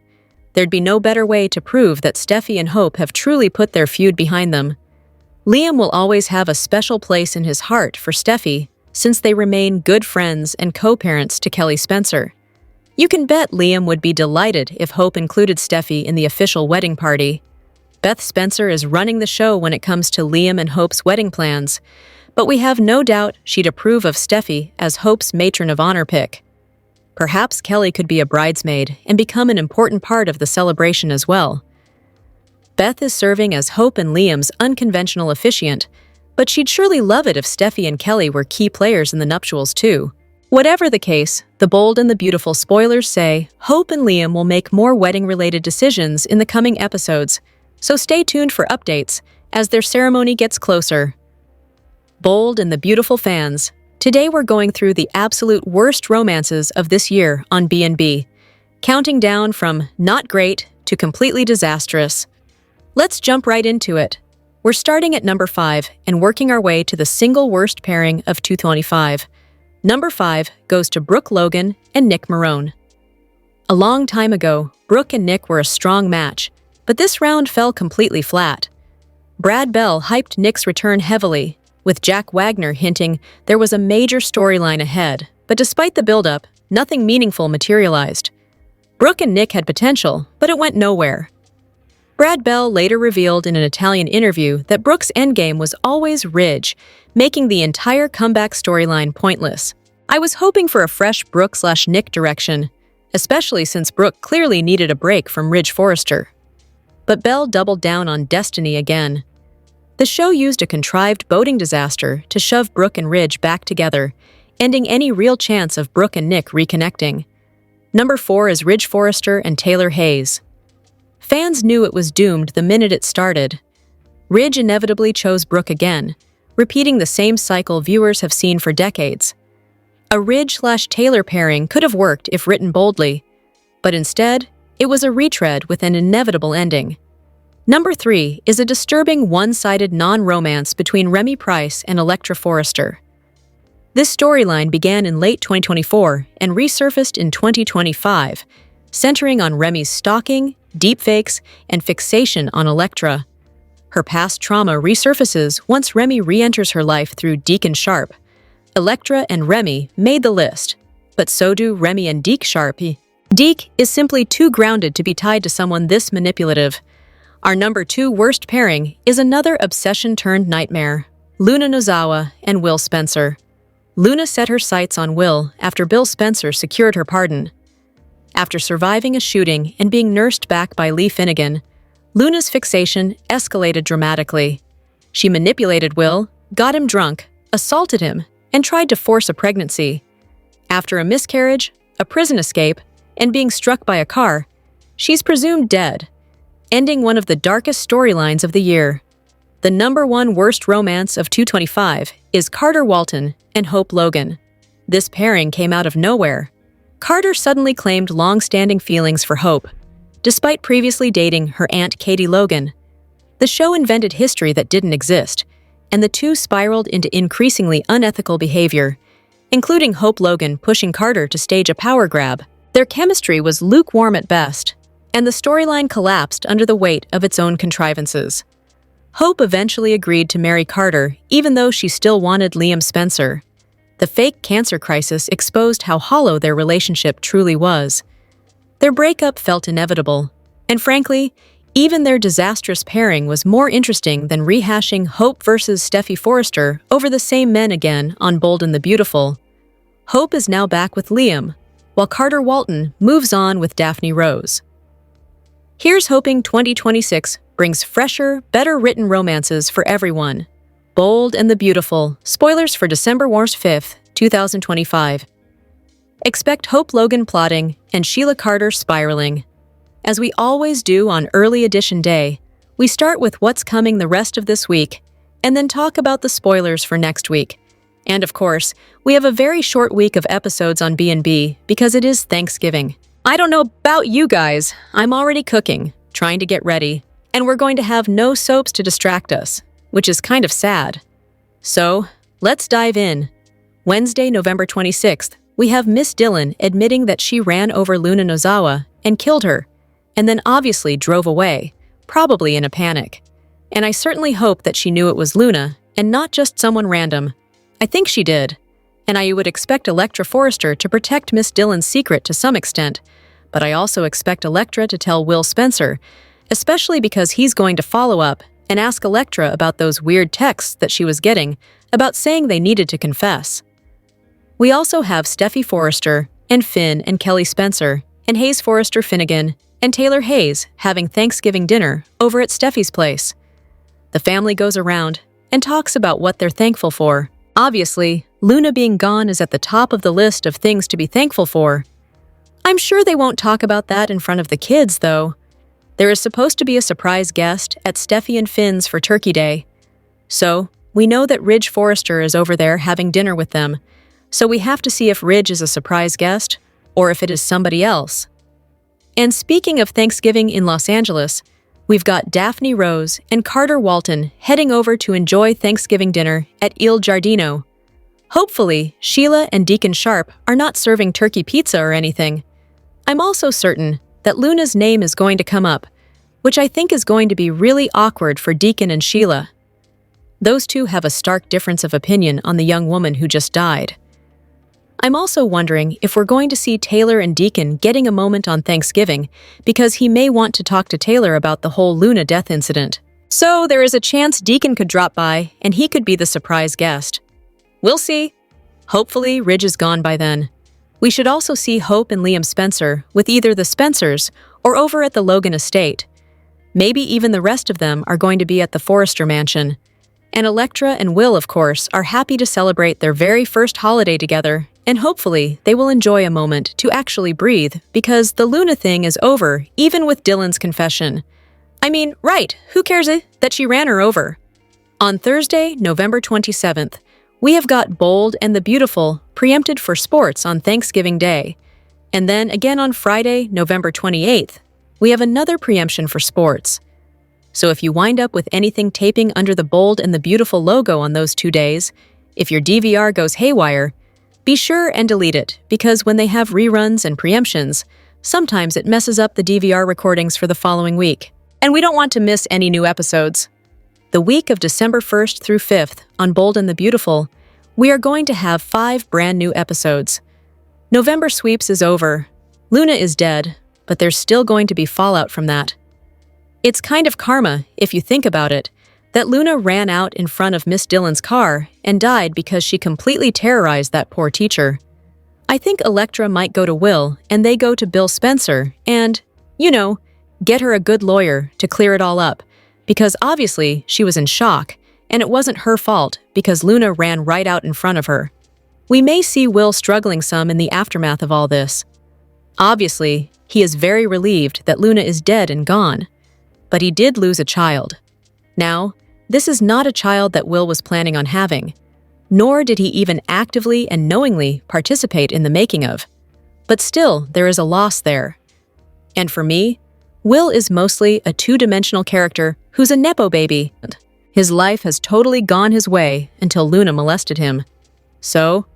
There'd be no better way to prove that Steffi and Hope have truly put their feud behind them. Liam will always have a special place in his heart for Steffi, since they remain good friends and co-parents to Kelly Spencer. You can bet Liam would be delighted if Hope included Steffi in the official wedding party. Beth Spencer is running the show when it comes to Liam and Hope's wedding plans, but we have no doubt she'd approve of Steffi as Hope's matron of honor pick. Perhaps Kelly could be a bridesmaid and become an important part of the celebration as well. Beth is serving as Hope and Liam's unconventional officiant, but she'd surely love it if Steffi and Kelly were key players in the nuptials too. Whatever the case, the bold and the beautiful spoilers say Hope and Liam will make more wedding-related decisions in the coming episodes, so stay tuned for updates as their ceremony gets closer. Bold and the beautiful fans, today we're going through the absolute worst romances of this year on B&B, counting down from not great to completely disastrous. Let's jump right into it. We're starting at number 5 and working our way to the single worst pairing of 2025. Number 5 goes to Brooke Logan and Nick Marone. A long time ago, Brooke and Nick were a strong match, but this round fell completely flat. Brad Bell hyped Nick's return heavily, with Jack Wagner hinting there was a major storyline ahead, but despite the build-up, nothing meaningful materialized. Brooke and Nick had potential, but it went nowhere. Brad Bell later revealed in an Italian interview that Brooke's endgame was always Ridge, making the entire comeback storyline pointless. I was hoping for a fresh Brooke/Nick direction, especially since Brooke clearly needed a break from Ridge Forrester. But Bell doubled down on destiny again. The show used a contrived boating disaster to shove Brooke and Ridge back together, ending any real chance of Brooke and Nick reconnecting. Number 4 is Ridge Forrester and Taylor Hayes. Fans knew it was doomed the minute it started. Ridge inevitably chose Brooke again, repeating the same cycle viewers have seen for decades. A Ridge/Taylor pairing could have worked if written boldly, but instead, it was a retread with an inevitable ending. Number 3 is a disturbing one-sided non-romance between Remy Price and Electra Forrester. This storyline began in late 2024 and resurfaced in 2025, centering on Remy's stalking, deepfakes, and fixation on Electra. Her past trauma resurfaces once Remy re-enters her life through Deacon Sharp. Electra and Remy made the list, but so do Remy and Deke Sharp. Deke is simply too grounded to be tied to someone this manipulative. Our number 2 worst pairing is another obsession-turned-nightmare, Luna Nozawa and Will Spencer. Luna set her sights on Will after Bill Spencer secured her pardon. After surviving a shooting and being nursed back by Lee Finnegan, Luna's fixation escalated dramatically. She manipulated Will, got him drunk, assaulted him, and tried to force a pregnancy. After a miscarriage, a prison escape, and being struck by a car, she's presumed dead, ending one of the darkest storylines of the year. The number 1 worst romance of 2025 is Carter Walton and Hope Logan. This pairing came out of nowhere. Carter suddenly claimed long-standing feelings for Hope, despite previously dating her aunt Katie Logan. The show invented history that didn't exist, and the two spiraled into increasingly unethical behavior, including Hope Logan pushing Carter to stage a power grab. Their chemistry was lukewarm at best, and the storyline collapsed under the weight of its own contrivances. Hope eventually agreed to marry Carter, even though she still wanted Liam Spencer. The fake cancer crisis exposed how hollow their relationship truly was. Their breakup felt inevitable, and frankly, even their disastrous pairing was more interesting than rehashing Hope versus Steffi Forrester over the same men again on Bold and the Beautiful. Hope is now back with Liam, while Carter Walton moves on with Daphne Rose. Here's hoping 2026 brings fresher, better-written romances for everyone. Bold and the Beautiful. Spoilers for December 5th, 2025. Expect Hope Logan plotting and Sheila Carter spiraling. As we always do on Early Edition Day, we start with what's coming the rest of this week, and then talk about the spoilers for next week. And of course, we have a very short week of episodes on B&B because it is Thanksgiving. I don't know about you guys, I'm already cooking, trying to get ready, and we're going to have no soaps to distract us, which is kind of sad. So, let's dive in. Wednesday, November 26th, we have Miss Dillon admitting that she ran over Luna Nozawa and killed her, and then obviously drove away, probably in a panic. And I certainly hope that she knew it was Luna, and not just someone random. I think she did. And I would expect Electra Forrester to protect Miss Dillon's secret to some extent, but I also expect Electra to tell Will Spencer, especially because he's going to follow up and ask Electra about those weird texts that she was getting about saying they needed to confess. We also have Steffi Forrester and Finn and Kelly Spencer and Hayes Forrester Finnegan and Taylor Hayes having Thanksgiving dinner over at Steffi's place. The family goes around and talks about what they're thankful for. Obviously, Luna being gone is at the top of the list of things to be thankful for. I'm sure they won't talk about that in front of the kids, though. There is supposed to be a surprise guest at Steffi and Finn's for Turkey Day. So, we know that Ridge Forrester is over there having dinner with them, so we have to see if Ridge is a surprise guest or if it is somebody else. And speaking of Thanksgiving in Los Angeles, we've got Daphne Rose and Carter Walton heading over to enjoy Thanksgiving dinner at Il Giardino. Hopefully, Sheila and Deacon Sharp are not serving turkey pizza or anything. I'm also certain that Luna's name is going to come up, which I think is going to be really awkward for Deacon and Sheila. Those two have a stark difference of opinion on the young woman who just died. I'm also wondering if we're going to see Taylor and Deacon getting a moment on Thanksgiving because he may want to talk to Taylor about the whole Luna death incident. So there is a chance Deacon could drop by and he could be the surprise guest. We'll see. Hopefully, Ridge is gone by then. We should also see Hope and Liam Spencer with either the Spencers or over at the Logan estate. Maybe even the rest of them are going to be at the Forrester mansion. And Electra and Will, of course, are happy to celebrate their very first holiday together, and hopefully they will enjoy a moment to actually breathe because the Luna thing is over even with Dylan's confession. I mean, right, who cares that she ran her over? On Thursday, November 27th, we have got Bold and the Beautiful preempted for sports on Thanksgiving Day. And then again on Friday, November 28th, we have another preemption for sports. So if you wind up with anything taping under the Bold and the Beautiful logo on those 2 days, if your DVR goes haywire, be sure and delete it, because when they have reruns and preemptions, sometimes it messes up the DVR recordings for the following week. And we don't want to miss any new episodes. The week of December 1st through 5th on Bold and the Beautiful, we are going to have 5 brand new episodes. November sweeps is over. Luna is dead, but there's still going to be fallout from that. It's kind of karma, if you think about it, that Luna ran out in front of Miss Dillon's car and died because she completely terrorized that poor teacher. I think Electra might go to Will and they go to Bill Spencer and, get her a good lawyer to clear it all up, because obviously she was in shock, and it wasn't her fault because Luna ran right out in front of her. We may see Will struggling some in the aftermath of all this. Obviously, he is very relieved that Luna is dead and gone, but he did lose a child. Now, this is not a child that Will was planning on having, nor did he even actively and knowingly participate in the making of. But still, there is a loss there. And for me, Will is mostly a two-dimensional character who's a Nepo baby. His life has totally gone his way until Luna molested him. So,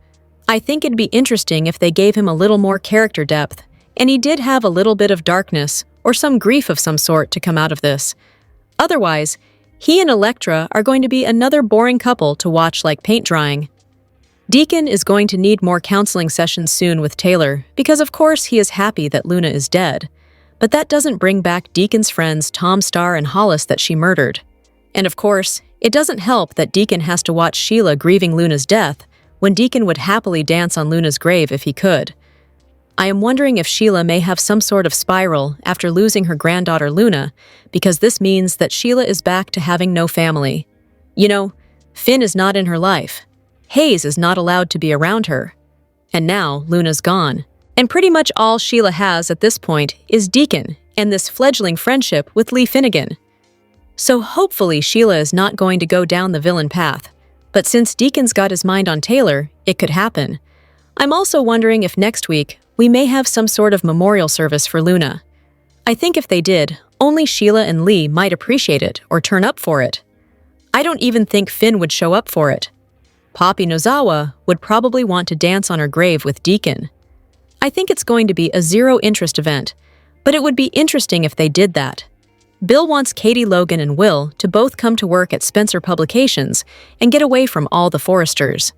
I think it'd be interesting if they gave him a little more character depth, and he did have a little bit of darkness or some grief of some sort to come out of this. Otherwise, he and Electra are going to be another boring couple to watch like paint drying. Deacon is going to need more counseling sessions soon with Taylor because of course he is happy that Luna is dead. But that doesn't bring back Deacon's friends Tom Starr and Hollis that she murdered. And of course, it doesn't help that Deacon has to watch Sheila grieving Luna's death when Deacon would happily dance on Luna's grave if he could. I am wondering if Sheila may have some sort of spiral after losing her granddaughter Luna, because this means that Sheila is back to having no family. Finn is not in her life. Hayes is not allowed to be around her. And now Luna's gone. And pretty much all Sheila has at this point is Deacon and this fledgling friendship with Lee Finnegan. So hopefully Sheila is not going to go down the villain path, But since Deacon's got his mind on Taylor, it could happen. I'm also wondering if next week we may have some sort of memorial service for Luna. I think if they did, only Sheila and Lee might appreciate it or turn up for it. I don't even think Finn would show up for it. Poppy Nozawa would probably want to dance on her grave with Deacon. I think it's going to be a zero-interest event, but it would be interesting if they did that. Bill wants Katie Logan and Will to both come to work at Spencer Publications and get away from all the Forresters.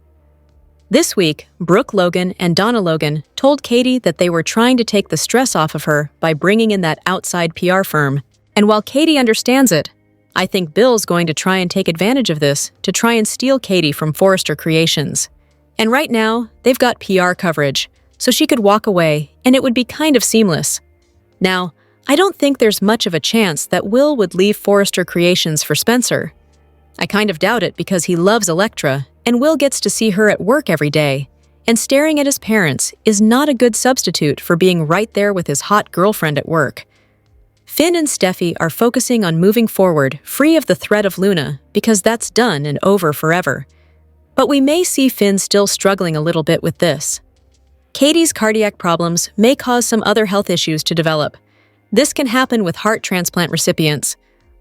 This week, Brooke Logan and Donna Logan told Katie that they were trying to take the stress off of her by bringing in that outside PR firm. And while Katie understands it, I think Bill's going to try and take advantage of this to try and steal Katie from Forrester Creations. And right now, they've got PR coverage, so she could walk away and it would be kind of seamless. Now, I don't think there's much of a chance that Will would leave Forrester Creations for Spencer. I kind of doubt it because he loves Elektra, and Will gets to see her at work every day, and staring at his parents is not a good substitute for being right there with his hot girlfriend at work. Finn and Steffi are focusing on moving forward, free of the threat of Luna, because that's done and over forever. But we may see Finn still struggling a little bit with this. Katie's cardiac problems may cause some other health issues to develop. This can happen with heart transplant recipients.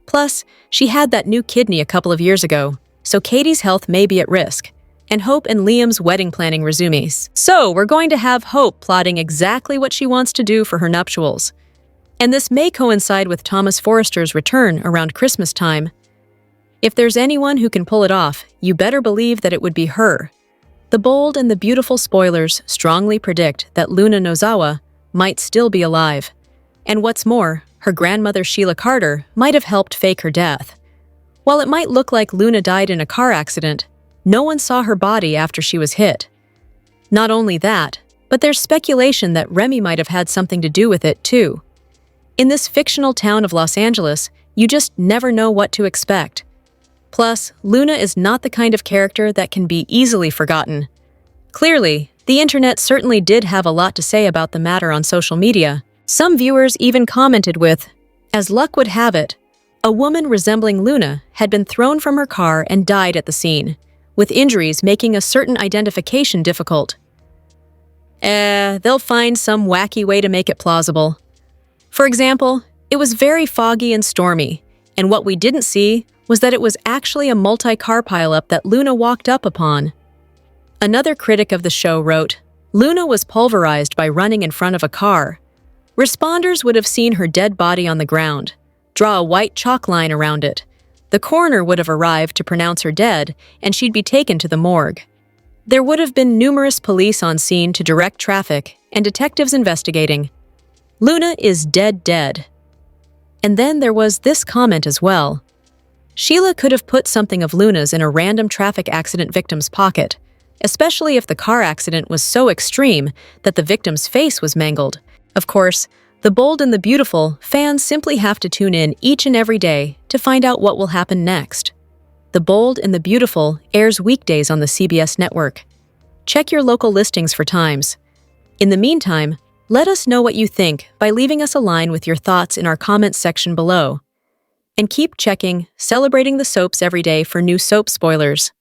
Plus, she had that new kidney a couple of years ago, so Katie's health may be at risk. And Hope and Liam's wedding planning resumes. So we're going to have Hope plotting exactly what she wants to do for her nuptials. And this may coincide with Thomas Forrester's return around Christmas time. If there's anyone who can pull it off, you better believe that it would be her. The bold and the beautiful spoilers strongly predict that Luna Nozawa might still be alive. And what's more, her grandmother Sheila Carter might have helped fake her death. While it might look like Luna died in a car accident, no one saw her body after she was hit. Not only that, but there's speculation that Remy might have had something to do with it too. In this fictional town of Los Angeles, you just never know what to expect. Plus, Luna is not the kind of character that can be easily forgotten. Clearly, the internet certainly did have a lot to say about the matter on social media. Some viewers even commented with, "As luck would have it, a woman resembling Luna had been thrown from her car and died at the scene, with injuries making a certain identification difficult." They'll find some wacky way to make it plausible. For example, it was very foggy and stormy, and what we didn't see was that it was actually a multi-car pileup that Luna walked up upon. Another critic of the show wrote, "Luna was pulverized by running in front of a car. Responders would have seen her dead body on the ground, draw a white chalk line around it. The coroner would have arrived to pronounce her dead, and she'd be taken to the morgue. There would have been numerous police on scene to direct traffic and detectives investigating. Luna is dead. And then there was this comment as well. Sheila could have put something of Luna's in a random traffic accident victim's pocket, especially if the car accident was so extreme that the victim's face was mangled. Of course, The Bold and the Beautiful fans simply have to tune in each and every day to find out what will happen next. The Bold and the Beautiful airs weekdays on the CBS network. Check your local listings for times. In the meantime, let us know what you think by leaving us a line with your thoughts in our comments section below. And keep checking Celebrating the Soaps every day for new soap spoilers.